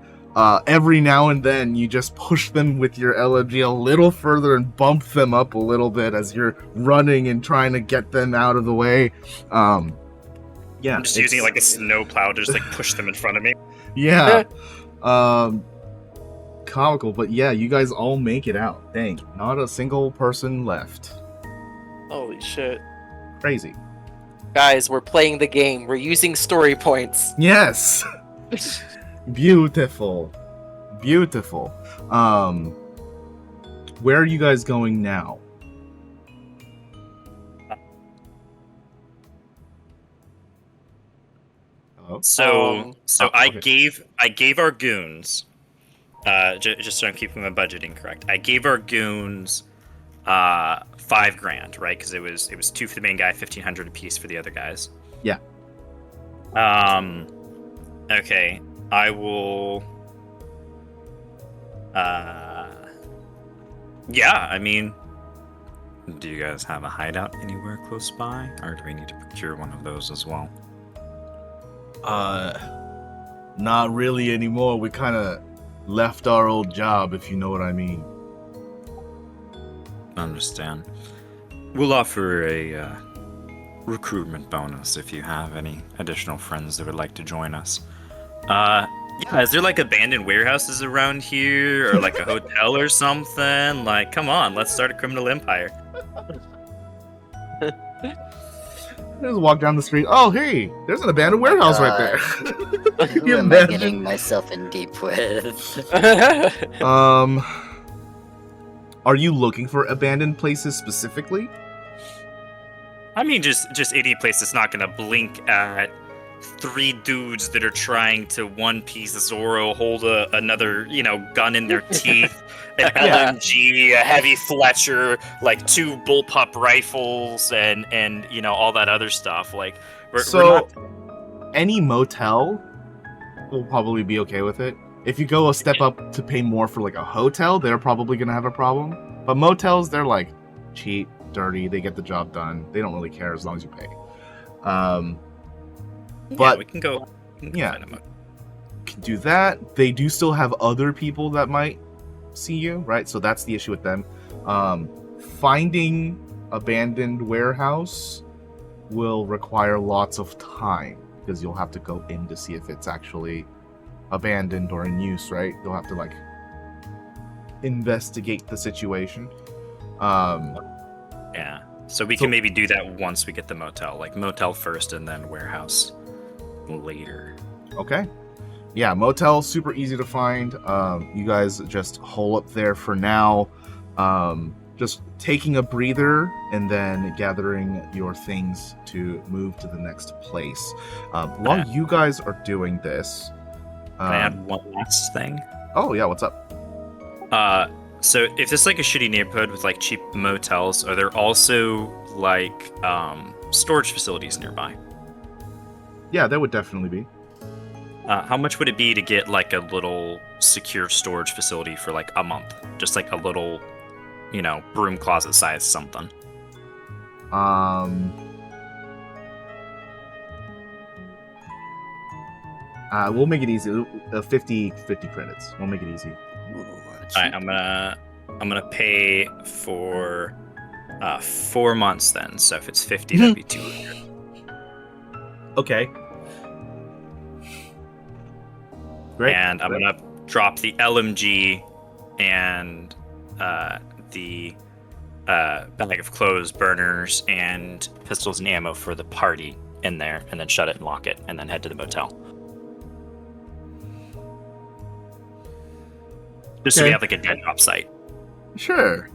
every now and then you just push them with your LMG a little further and bump them up a little bit as you're running and trying to get them out of the way. Yeah, I'm just using it like a snow plow to just like push them in front of me. Yeah. Comical, but yeah, you guys all make it out. Dang, not a single person left. Holy shit. Crazy. Guys, we're playing the game. We're using story points. Yes. Beautiful. Beautiful. Where are you guys going now? Hello? So oh, I okay. gave our goons, just so I'm keeping my budgeting correct. I gave our goons, $5,000, right? Because it was 2 for the main guy, 1,500 apiece for the other guys. Yeah. Okay. I will. Yeah. I mean, Do you guys have a hideout anywhere close by, or do we need to procure one of those as well? Not really anymore. We kind of left our old job, if you know what I mean. Understand. We'll offer a recruitment bonus if you have any additional friends that would like to join us. yeah. Is there like abandoned warehouses around here, or like a hotel or something? Like, come on, let's start a criminal empire. Just walk down the street. Oh, hey, there's an abandoned warehouse right there. Who You am I imagine? getting myself in deep with? Are you looking for abandoned places specifically? I mean, just idiot place that's not gonna blink at 3 dudes that are trying to One Piece Zoro, hold another, gun in their teeth, an LMG, a heavy Fletcher, like 2 bullpup rifles, and all that other stuff. Like, So, any motel will probably be okay with it. If you go a step up to pay more for like a hotel, they're probably gonna have a problem. But motels, they're like cheap, dirty. They get the job done. They don't really care as long as you pay. But we can go. Yeah. Find a motel. Can do that. They do still have other people that might see you, right? So that's the issue with them. Finding abandoned warehouse will require lots of time because you'll have to go in to see if it's actually abandoned or in use, right? You'll have to like investigate the situation. Yeah. So we can maybe do that once we get the motel, like motel first and then warehouse later. Okay. Yeah, motel super easy to find. You guys just hole up there for now. Just taking a breather and then gathering your things to move to the next place. While you guys are doing this, Can I add one last thing? Oh yeah, what's up? So if it's like a shitty neighborhood with like cheap motels, are there also like storage facilities nearby? Yeah, there would definitely be. How much would it be to get like a little secure storage facility for like a month? Just like a little, broom closet size something. We'll make it easy. 50 credits. We'll make it easy. Alright, I'm gonna pay for 4 months then. So if it's 50, that'd be 200. Okay. Great. And I'm gonna drop the LMG and the bag of clothes, burners, and pistols and ammo for the party in there, and then shut it and lock it, and then head to the motel. Just so we have like a dead drop site. Sure.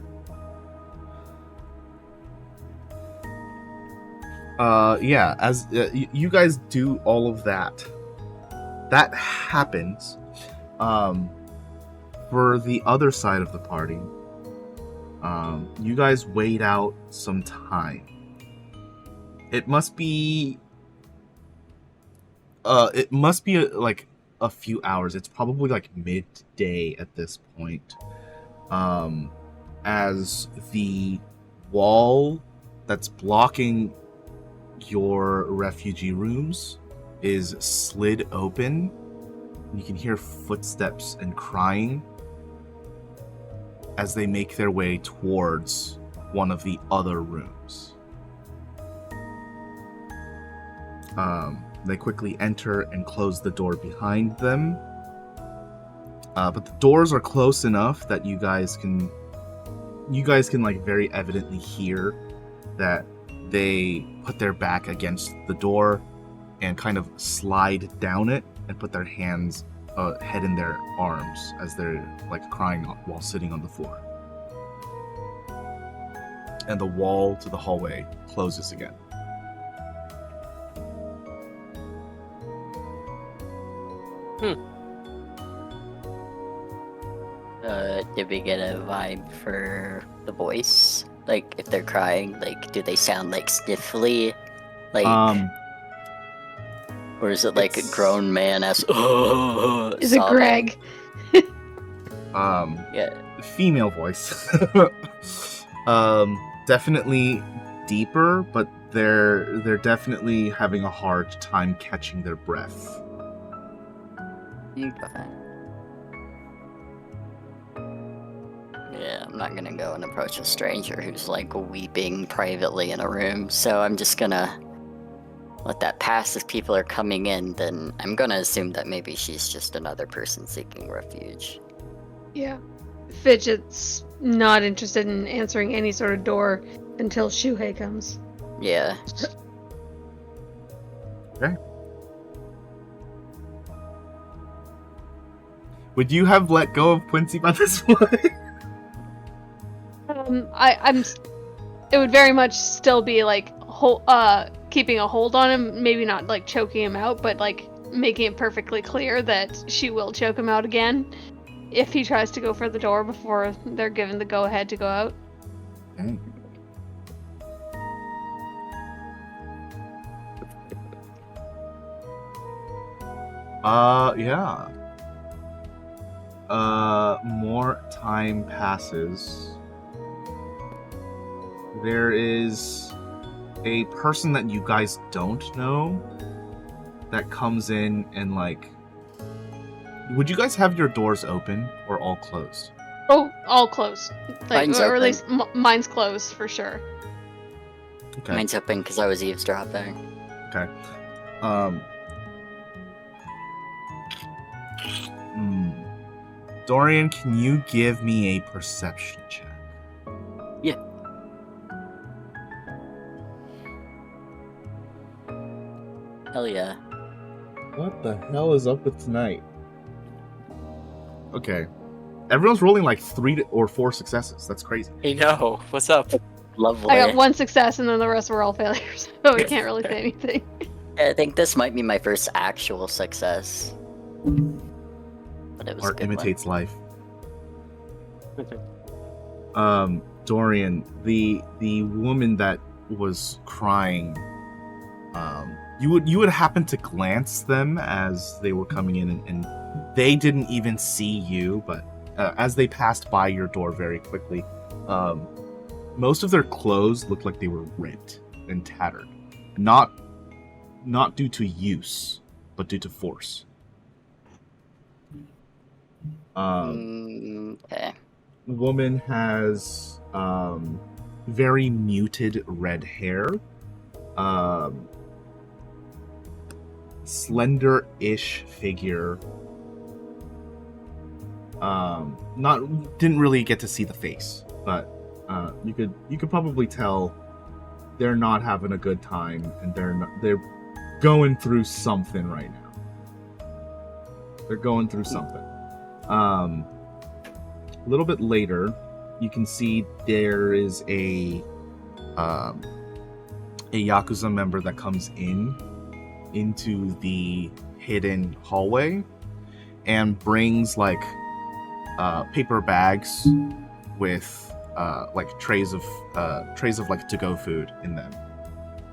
Yeah, as you guys do all of that, that happens. For the other side of the party, you guys wait out some time. It must be like a few hours. It's probably like midday at this point. As the wall that's blocking your refugee rooms is slid open, you can hear footsteps and crying as they make their way towards one of the other rooms. They quickly enter and close the door behind them. But the doors are close enough that you guys can like very evidently hear that they put their back against the door and kind of slide down it and put their hands head in their arms as they're like crying while sitting on the floor. And the wall to the hallway closes again. Did we get a vibe for the voice? Like, if they're crying, like, do they sound like sniffly? Like, or is it like a grown man as? Is it Greg? Yeah. Female voice. Definitely deeper, but they're definitely having a hard time catching their breath. Okay. Yeah, I'm not gonna go and approach a stranger who's like weeping privately in a room, so I'm just gonna let that pass. If people are coming in, then I'm gonna assume that maybe she's just another person seeking refuge. Yeah. Fidget's not interested in answering any sort of door until Shuhei comes. Yeah. Okay. Would you have let go of Quincy by this point? It would very much still be like keeping a hold on him, maybe not like choking him out, but like making it perfectly clear that she will choke him out again if he tries to go for the door before they're given the go-ahead to go out. Okay. Yeah. More time passes. There is a person that you guys don't know that comes in and, like... Would you guys have your doors open or all closed? Oh, all closed. Like, Mine's or at open. least mine's closed for sure. Okay. Mine's open because I was eavesdropping. Okay. Dorian, can you give me a perception check? Yeah. Hell yeah. What the hell is up with tonight? Okay. Everyone's rolling like 3 or 4 successes. That's crazy. I know. What's up? Lovely. I got 1 success and then the rest were all failures. So we can't really say anything. I think this might be my first actual success. But it was a Art good one. imitates life. Dorian, the woman that was crying, you would happen to glance them as they were coming in, and they didn't even see you, but as they passed by your door very quickly, most of their clothes looked like they were ripped and tattered. Not due to use, but due to force. Okay. The woman has very muted red hair, slender-ish figure. Didn't really get to see the face, but you could probably tell they're not having a good time, and they're going through something right now. They're going through something. A little bit later, you can see there is a Yakuza member that comes into the hidden hallway and brings like paper bags with like trays of like to-go food in them,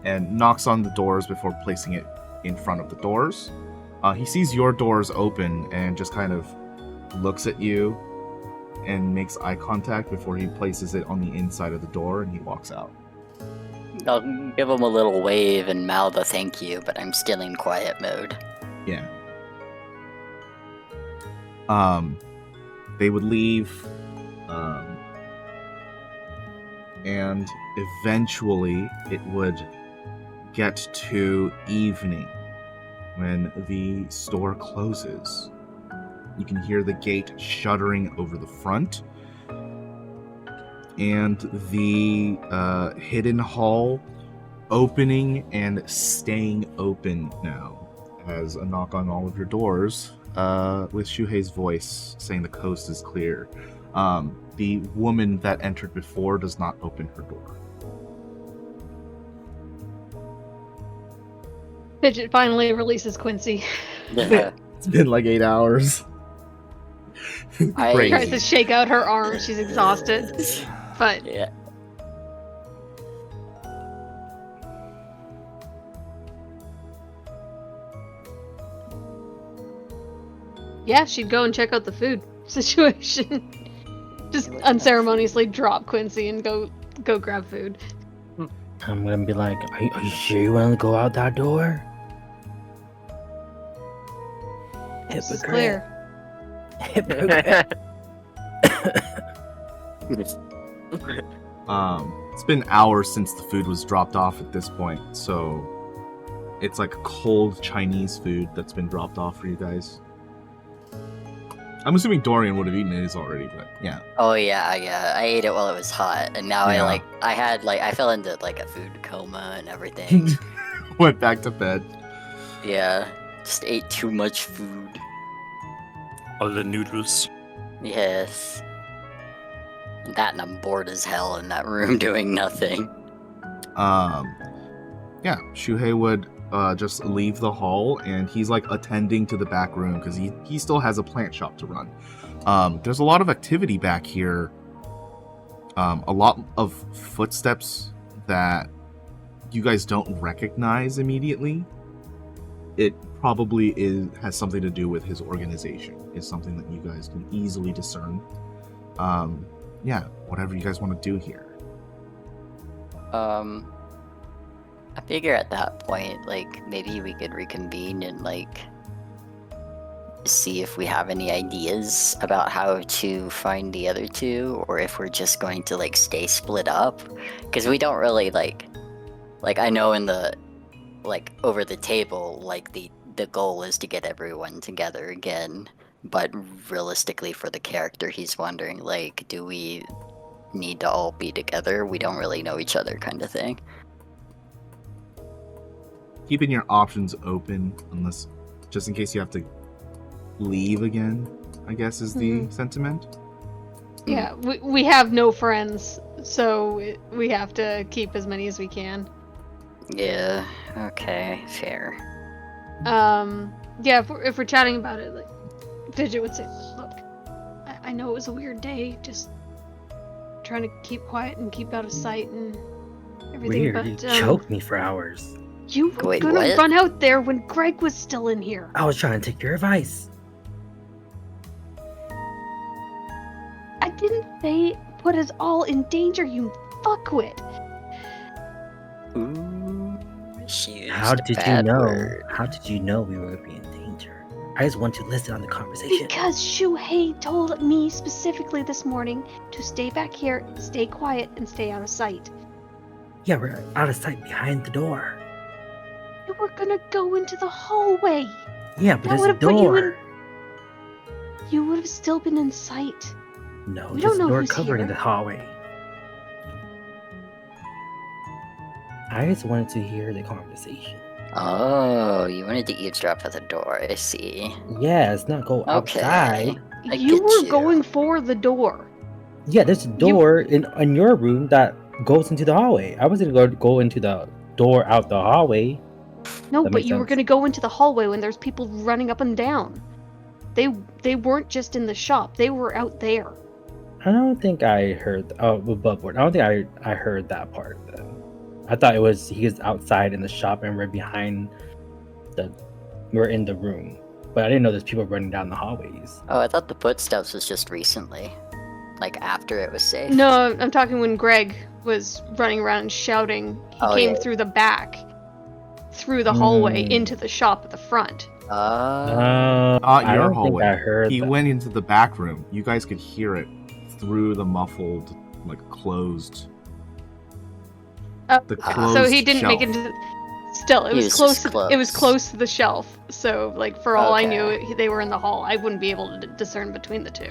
and knocks on the doors before placing it in front of the doors. He sees your doors open and just kind of looks at you and makes eye contact before he places it on the inside of the door, and he walks out. I'll give him a little wave and mouth a thank you, but I'm still in quiet mode. Yeah. They would leave, and eventually it would get to evening when the store closes. You can hear the gate shuttering over the front, and the hidden hall opening and staying open now, as a knock on all of your doors, with Shuhei's voice saying the coast is clear. The woman that entered before does not open her door. Fidget finally releases Quincy. Yeah. It's been like 8 hours. I- Tries to shake out her arm. She's exhausted. But Yeah. yeah, she'd go and check out the food situation. Just unceremoniously drop Quincy and go grab food. I'm gonna be like, are you sure you want to go out that door? This is clear. Hypocrite. It's been hours since the food was dropped off at this point, so it's like cold Chinese food that's been dropped off for you guys. I'm assuming Dorian would have eaten his already, but yeah. Oh yeah. I ate it while it was hot, and now Yeah. I fell into like a food coma and everything. Went back to bed. Yeah. Just ate too much food. All the noodles. Yes. That, and I'm bored as hell in that room doing nothing. Yeah, Shuhei would just leave the hall, and he's like attending to the back room because he still has a plant shop to run. There's a lot of activity back here. A lot of footsteps that you guys don't recognize immediately. It probably has something to do with his organization. Is something that you guys can easily discern. Yeah, whatever you guys want to do here. I figure at that point, like, maybe we could reconvene and, like, see if we have any ideas about how to find the other two, or if we're just going to, like, stay split up. Because we don't really, like, I know in the, like, over the table, like, the goal is to get everyone together again. But realistically, for the character, he's wondering, like, do we need to all be together? We don't really know each other, kind of thing. Keeping your options open, unless just in case you have to leave again, I guess is the sentiment. Yeah, we have no friends, so we have to keep as many as we can. Yeah, okay, fair. Yeah, if we're chatting about it, like, Fidget would say, look, I know it was a weird day, just trying to keep quiet and keep out of sight and everything, Weird, but you choked me for hours. you were Wait, gonna what? run out there when Greg was still in here. I was trying to take your advice. I didn't say put us all in danger, you fuckwit. Ooh, she used How a did you bad know? word. How did you know we were in danger? I just want to listen on the conversation. Because Shuhei told me specifically this morning to stay back here, stay quiet, and stay out of sight. Yeah, we're out of sight behind the door. You were gonna go into the hallway. Yeah, but That there's a would've put you in- door. You would have still been in sight. No, We there's don't a know door who's covered in here. the hallway. I just wanted to hear the conversation. Oh, you wanted to eavesdrop at the door, I see. Yeah, it's not go Okay. outside. I You get were you. going for the door. Yeah, there's a door in your room that goes into the hallway. I wasn't going to go into the door out the hallway. No, That but makes you were sense. going to go into the hallway when there's people running up and down. They weren't just in the shop. They were out there. I don't think I heard above board. I don't think I heard that part then. I thought he was outside in the shop and we're in the room. But I didn't know there's people running down the hallways. Oh, I thought the footsteps was just recently. Like, after it was safe. No, I'm talking when Greg was running around and shouting. He came yeah. through the back, through the hallway, into the shop at the front. Not I your don't hallway. think I heard He that. went into the back room. You guys could hear it through the muffled, like closed. The closed So he didn't make shelf. it into. Still, it He was was close. just It was close. close to the shelf. So, like, for all I Okay. knew, they were in the hall. I wouldn't be able to discern between the two.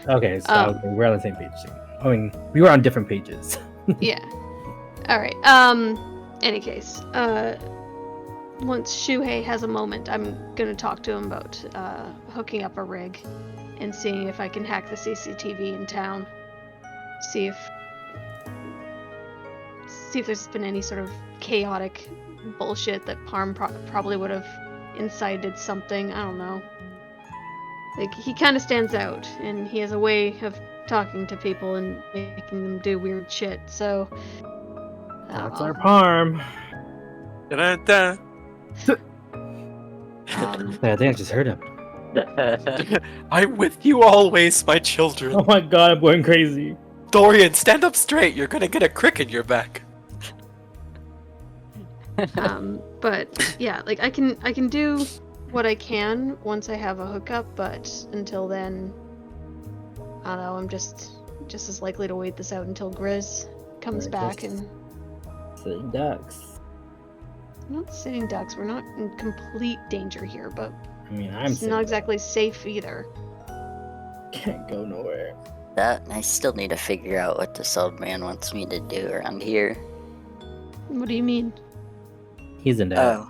Okay, so okay, we're on the same page. I mean, we were on different pages. Yeah. All right. Any case, once Shuhei has a moment, I'm gonna talk to him about hooking up a rig and seeing if I can hack the CCTV in town. See if there's been any sort of chaotic bullshit that Parm probably would have incited something. I don't know. Like, he kind of stands out, and he has a way of talking to people and making them do weird shit. So That's our Parm. Da-da-da. I think I just heard him. I'm with you always, my children. Oh my god, I'm going crazy. Dorian, stand up straight. You're gonna get a crick in your back. But yeah, like, I can do what I can once I have a hookup, but until then, I don't know, I'm just as likely to wait this out until Grizz comes We're back. just- And Sitting ducks. we're not sitting ducks, we're not in complete danger here, but I mean, I'm it's sitting not ducks. exactly safe either. Can't go nowhere. That, I still need to figure out what this old man wants me to do around here. What do you mean? He's in there. Oh.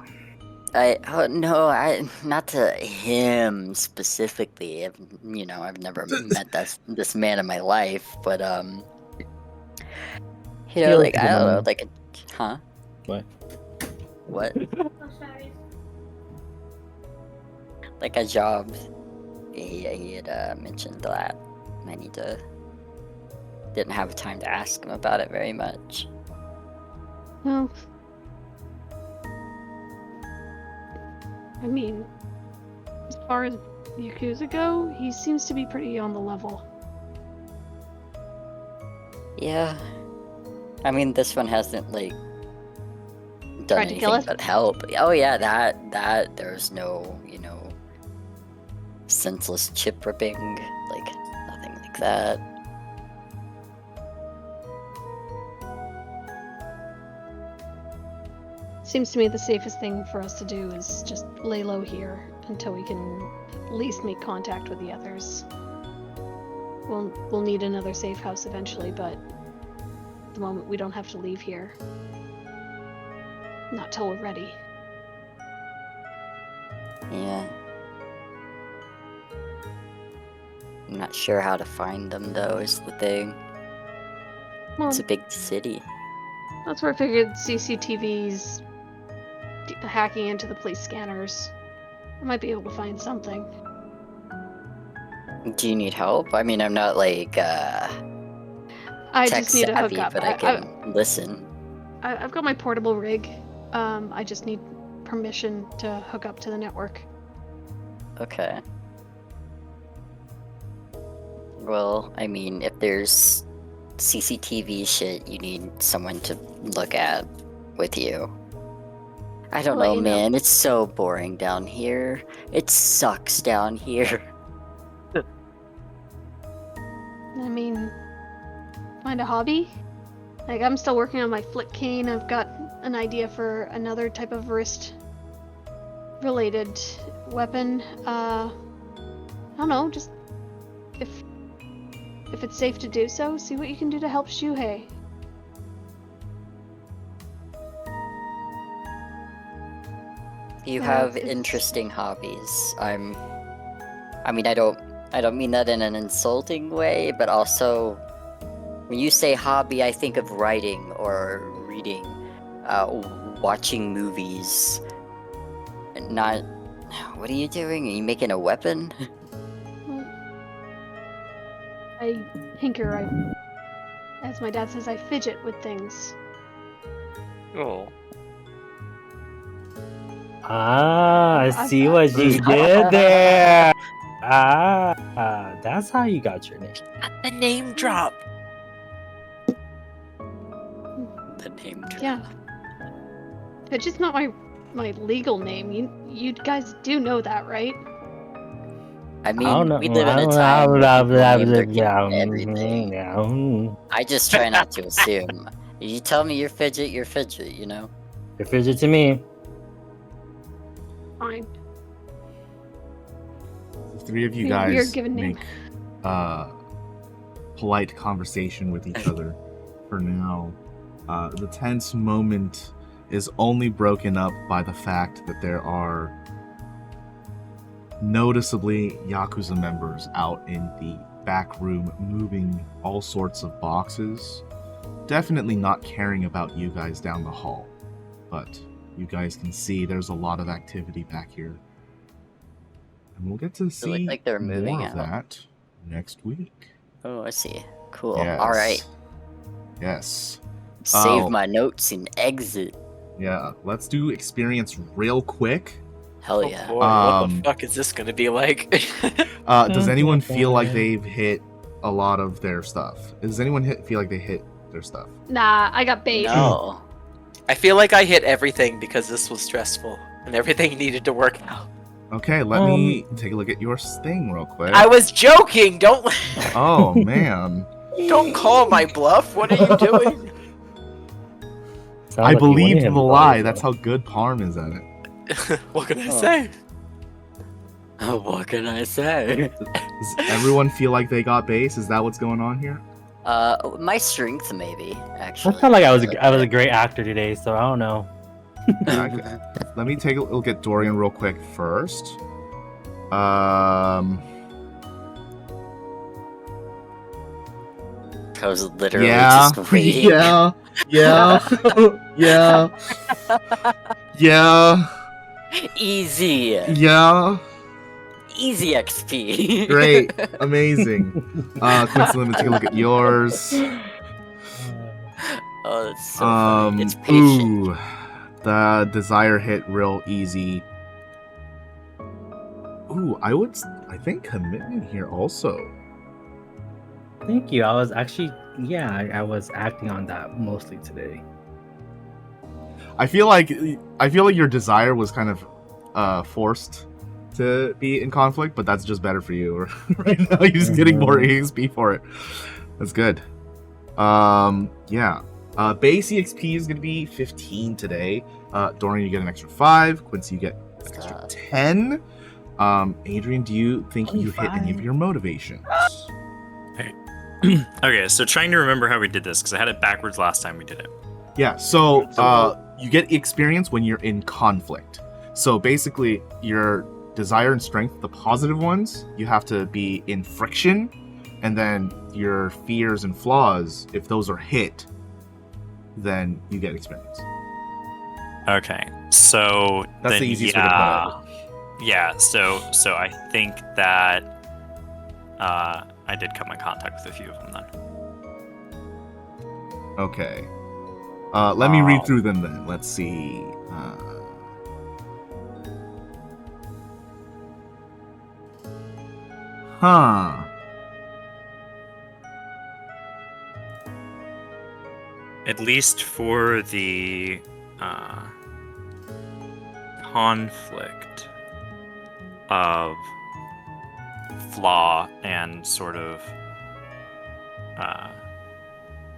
No, not to him specifically. I've never met this man in my life, but Feel like, I don't know, him. like, huh? What? What? Like a job. He had mentioned that. I didn't have time to ask him about it very much. Well, I mean, as far as Yakuza go, he seems to be pretty on the level. Yeah. I mean, this one hasn't, like, done Tried to kill anything us? but help. Oh yeah, that there's no, senseless chip ripping, like nothing like that. Seems to me the safest thing for us to do is just lay low here until we can at least make contact with the others. We'll need another safe house eventually, but at the moment we don't have to leave here. Not till we're ready. Yeah. I'm not sure how to find them though, is the thing. Well, It's a big city. that's where I figured CCTVs hacking into the police scanners. I might be able to find something. Do you need help? I mean, I'm not like I tech just need to hook savvy, up. but I can listen. I've got my portable rig. I just need permission to hook up to the network. Okay. Well, I mean, if there's CCTV shit you need someone to look at with you. I don't Well, know, you know. man. It's so boring down here. It sucks down here. I mean, find a hobby? Like, I'm still working on my flick cane. I've got an idea for another type of wrist-related weapon. I don't know, just if it's safe to do so, see what you can do to help Shuhei. You Yeah, have it's- interesting hobbies. I mean, I don't mean that in an insulting way, but also when you say hobby, I think of writing or reading, watching movies. Not, what are you doing? Are you making a weapon? I tinker, as my dad says, I fidget with things. Oh. Ah, I I've see got- what you did there. That's how you got your name. The name drop. The name drop. Yeah. Fidget's not my legal name. You guys do know that, right? I mean, I don't know. we live in a time where people name their kids everything. Yeah. I just try not to assume. You tell me you're fidget, you know? You're fidget to me. Fine. The three of you Weird guys given name. make polite conversation with each other for now. The tense moment is only broken up by the fact that there are noticeably Yakuza members out in the back room moving all sorts of boxes. Definitely not caring about you guys down the hall, but you guys can see there's a lot of activity back here. And we'll get to look see like they're moving more of out. that next week. Oh, I see. Cool. Yes. All right. Yes. Save Oh. my notes and exit. Yeah, let's do experience real quick. Hell Oh yeah. boy, what the fuck is this gonna be like? Does anyone feel like they've hit a lot of their stuff? Does anyone feel like they hit their stuff? Nah, I got bait. No. I feel like I hit everything because this was stressful and everything needed to work out. Okay, let me take a look at your thing real quick. I was joking. Don't Oh man, don't call my bluff. What are you doing? Sounds I like you wanted believed him the to lie. go. That's how good Parm is at it. What can I Oh. say? What can I say? Does everyone feel like they got base? Is that what's going on here? My strength maybe, I actually. felt like I was a great actor today, so I don't know. Okay. Let me take a look at Dorian real quick first. I was literally Yeah, just waiting. yeah, yeah, yeah, Easy. yeah. Easy XP. Great, amazing. Quincy, let me take a look at yours. Oh, that's so funny. It's patient. Ooh, the desire hit real easy. Ooh, I think commitment here also. Thank you. I was actually, I was acting on that mostly today. I feel like your desire was kind of forced to be in conflict, but that's just better for you. Right now, you're just getting more EXP for it. That's good. Yeah. Base EXP is gonna be 15 today. Dorian, you get an extra 5. Quincy, you get an extra 10. Adrian, do you think you hit any of your motivations? Okay, so trying to remember how we did this because I had it backwards last time we did it. Yeah, so you get experience when you're in conflict. So basically, your desire and strength, the positive ones, you have to be in friction, and then your fears and flaws, if those are hit, then you get experience. Okay, so That's then, the easiest way to put it. Yeah, so I think that I did come in contact with a few of them then. Okay. Let me read through them then. Let's see. At least for the conflict of flaw and sort of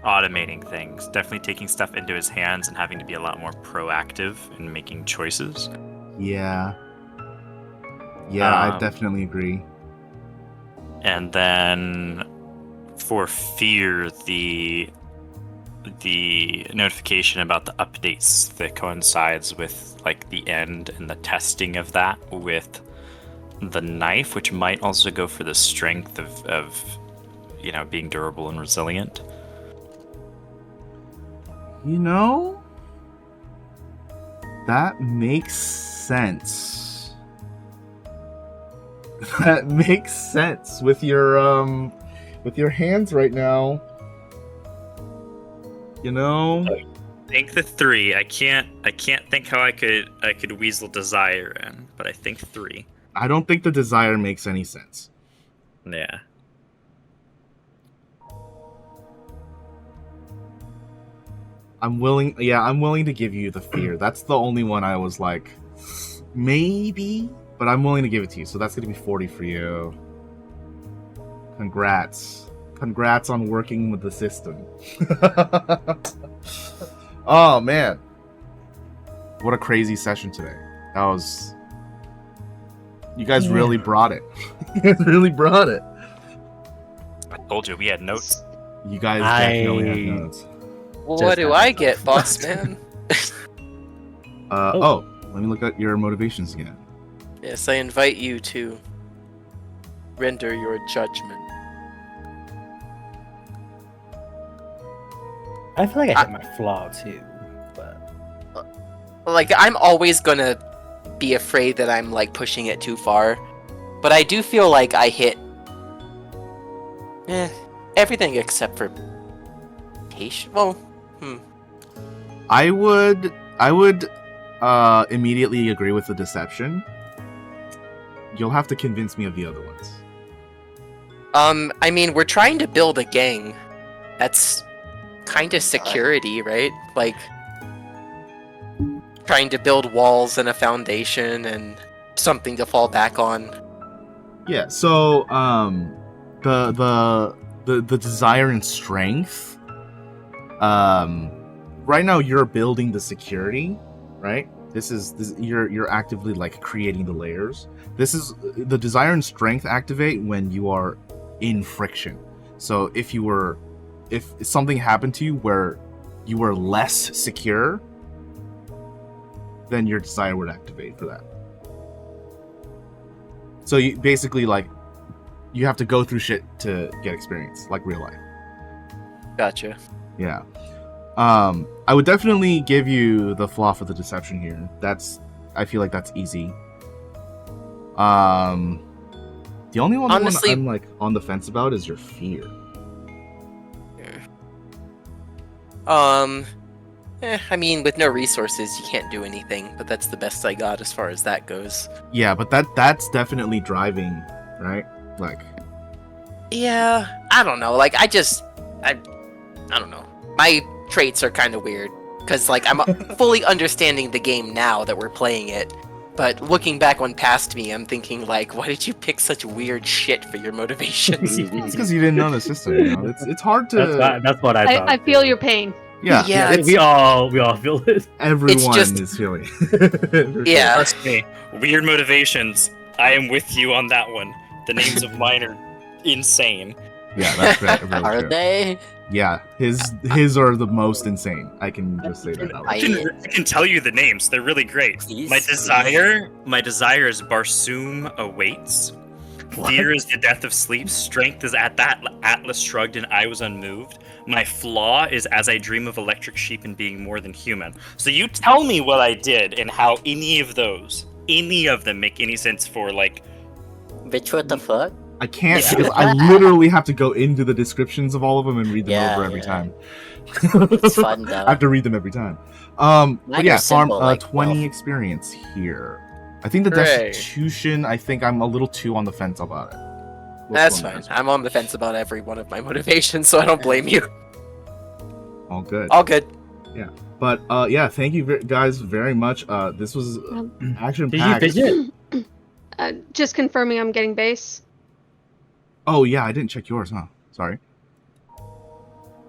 automating things, definitely taking stuff into his hands and having to be a lot more proactive in making choices. Yeah. Yeah, I definitely agree. And then for fear, the notification about the updates that coincides with like the end and the testing of that with the knife, which might also go for the strength of being durable and resilient. You know, that makes sense. That makes sense with your hands right now. You know, Think the 3. I can't think how I could weasel desire in, but I think 3. I don't think the desire makes any sense. Yeah. I'm willing to give you the fear. That's the only one I was like, maybe, but I'm willing to give it to you. So that's going to be 40 for you. Congrats on working with the system. Oh man, what a crazy session today. That was, you guys really brought it. You guys really brought it. I told you we had notes. You guys definitely had notes. Well, what do I get, boss man? Let me look at your motivations again. Yes, I invite you to render your judgment. I feel like I hit my flaw too, but Like, I'm always gonna be afraid that I'm like pushing it too far, but I do feel like I hit everything except for patience. Well, I would immediately agree with the deception. You'll have to convince me of the other ones. I mean, we're trying to build a gang. That's kind of security, right? Like, trying to build walls and a foundation and something to fall back on. Yeah, so the desire and strength. Right now you're building the security, right? You're actively like creating the layers. This is the desire and strength activate when you are in friction. So if something happened to you where you were less secure, then your desire would activate for that. So you basically you have to go through shit to get experience, like real life. Gotcha. Yeah. I would definitely give you the flaw for the deception here. I feel like that's easy. The only one Honestly, I'm like on the fence about is your fear. I mean, with no resources, you can't do anything, but that's the best I got as far as that goes. Yeah, but that's definitely driving, right? Like, Yeah, I don't know. Like, I don't know. My traits are kind of weird, because, like, I'm fully understanding the game now that we're playing it, but looking back on past me, I'm thinking, like, why did you pick such weird shit for your motivations? it's because you didn't know the system. You know? It's hard to. That's what I thought. I feel your pain. Yeah, Yeah, we all feel it. everyone just- is feeling. For Yeah. Trust me, weird motivations. I am with you on that one. The names of mine are insane. Yeah, that's very Are true. they? Yeah, his are the most insane. I can just say that. I can tell you the names. They're really great. Please? My desire is Barsoom awaits. Fear is the death of sleep. Strength is at that Atlas shrugged and I was unmoved. My flaw is as I dream of electric sheep and being more than human. So you tell me what I did and how any of them make any sense for like. Bitch, what the fuck? I can't Yeah. because I literally have to go into the descriptions of all of them and read them Yeah, over every yeah. time. It's fun, though. I have to read them every time. But Mine yeah, are simple, Farm like 20 wealth. experience here. I think the Hooray. Destitution, I think I'm a little too on the fence about it. What's That's going on, fine. guys? I'm on the fence about every one of my motivations, so I don't blame you. All good. All good. But yeah, thank you guys very much. This was action Did you packed. fidget? Just confirming I'm getting base. Oh yeah, I didn't check yours, huh? Sorry.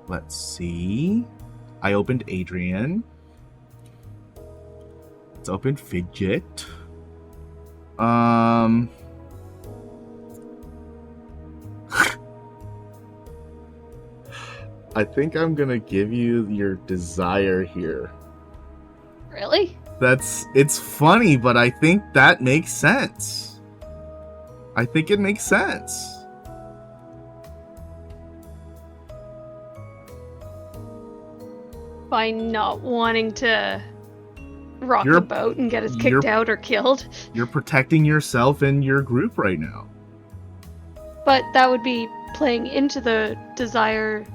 Let's see. I opened Adrian. Let's open Fidget. I think I'm gonna give you your desire here. Really? It's funny, but I think that makes sense. I think it makes sense. By not wanting to rock You're- the boat and get us kicked you're- out or killed. You're protecting yourself and your group right now. But that would be playing into the desire,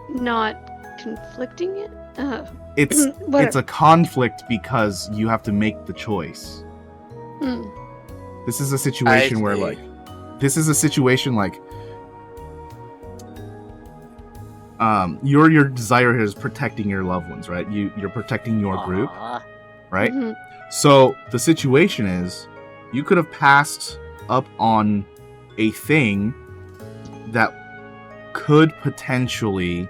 not conflicting it? It's What- it's a conflict because you have to make the choice. Hmm. This is a situation where see. like your desire here is protecting your loved ones, right? You're protecting your group, Aw. right? Mhm. So the situation is you could have passed up on a thing that could potentially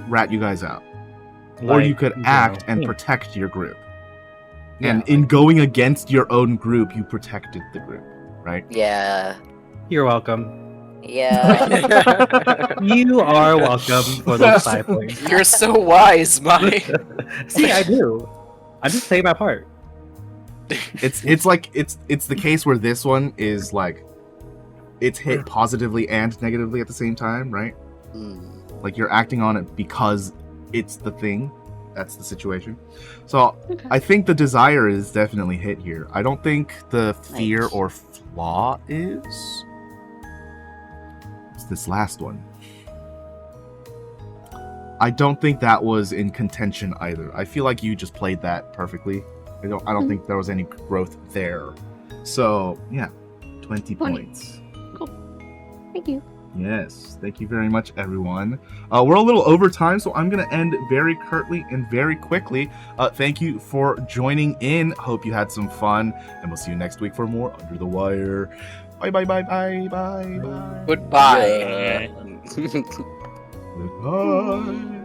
rat you guys out. Or you could act and protect your group. And in going against your own group, you protected the group, right? Yeah. You're welcome. Yeah. You are welcome for those 5 points. You're so wise, my. See, I do. I'm just playing my part. It's like it's the case where this one is like it's hit positively and negatively at the same time, right? Hmm. Like you're acting on it because it's the thing. That's the situation. So Okay. I think the desire is definitely hit here. I don't think the fear Nice. or flaw is. It's this last one. I don't think that was in contention either. I feel like you just played that perfectly. I don't think there was any growth there. So yeah, 20 points. Thank you. Yes, thank you very much, everyone. We're a little over time, so I'm going to end very curtly and very quickly. Thank you for joining in. Hope you had some fun, and we'll see you next week for more Under the Wire. Bye, bye, bye, bye, bye, bye. Goodbye. Yeah. Goodbye.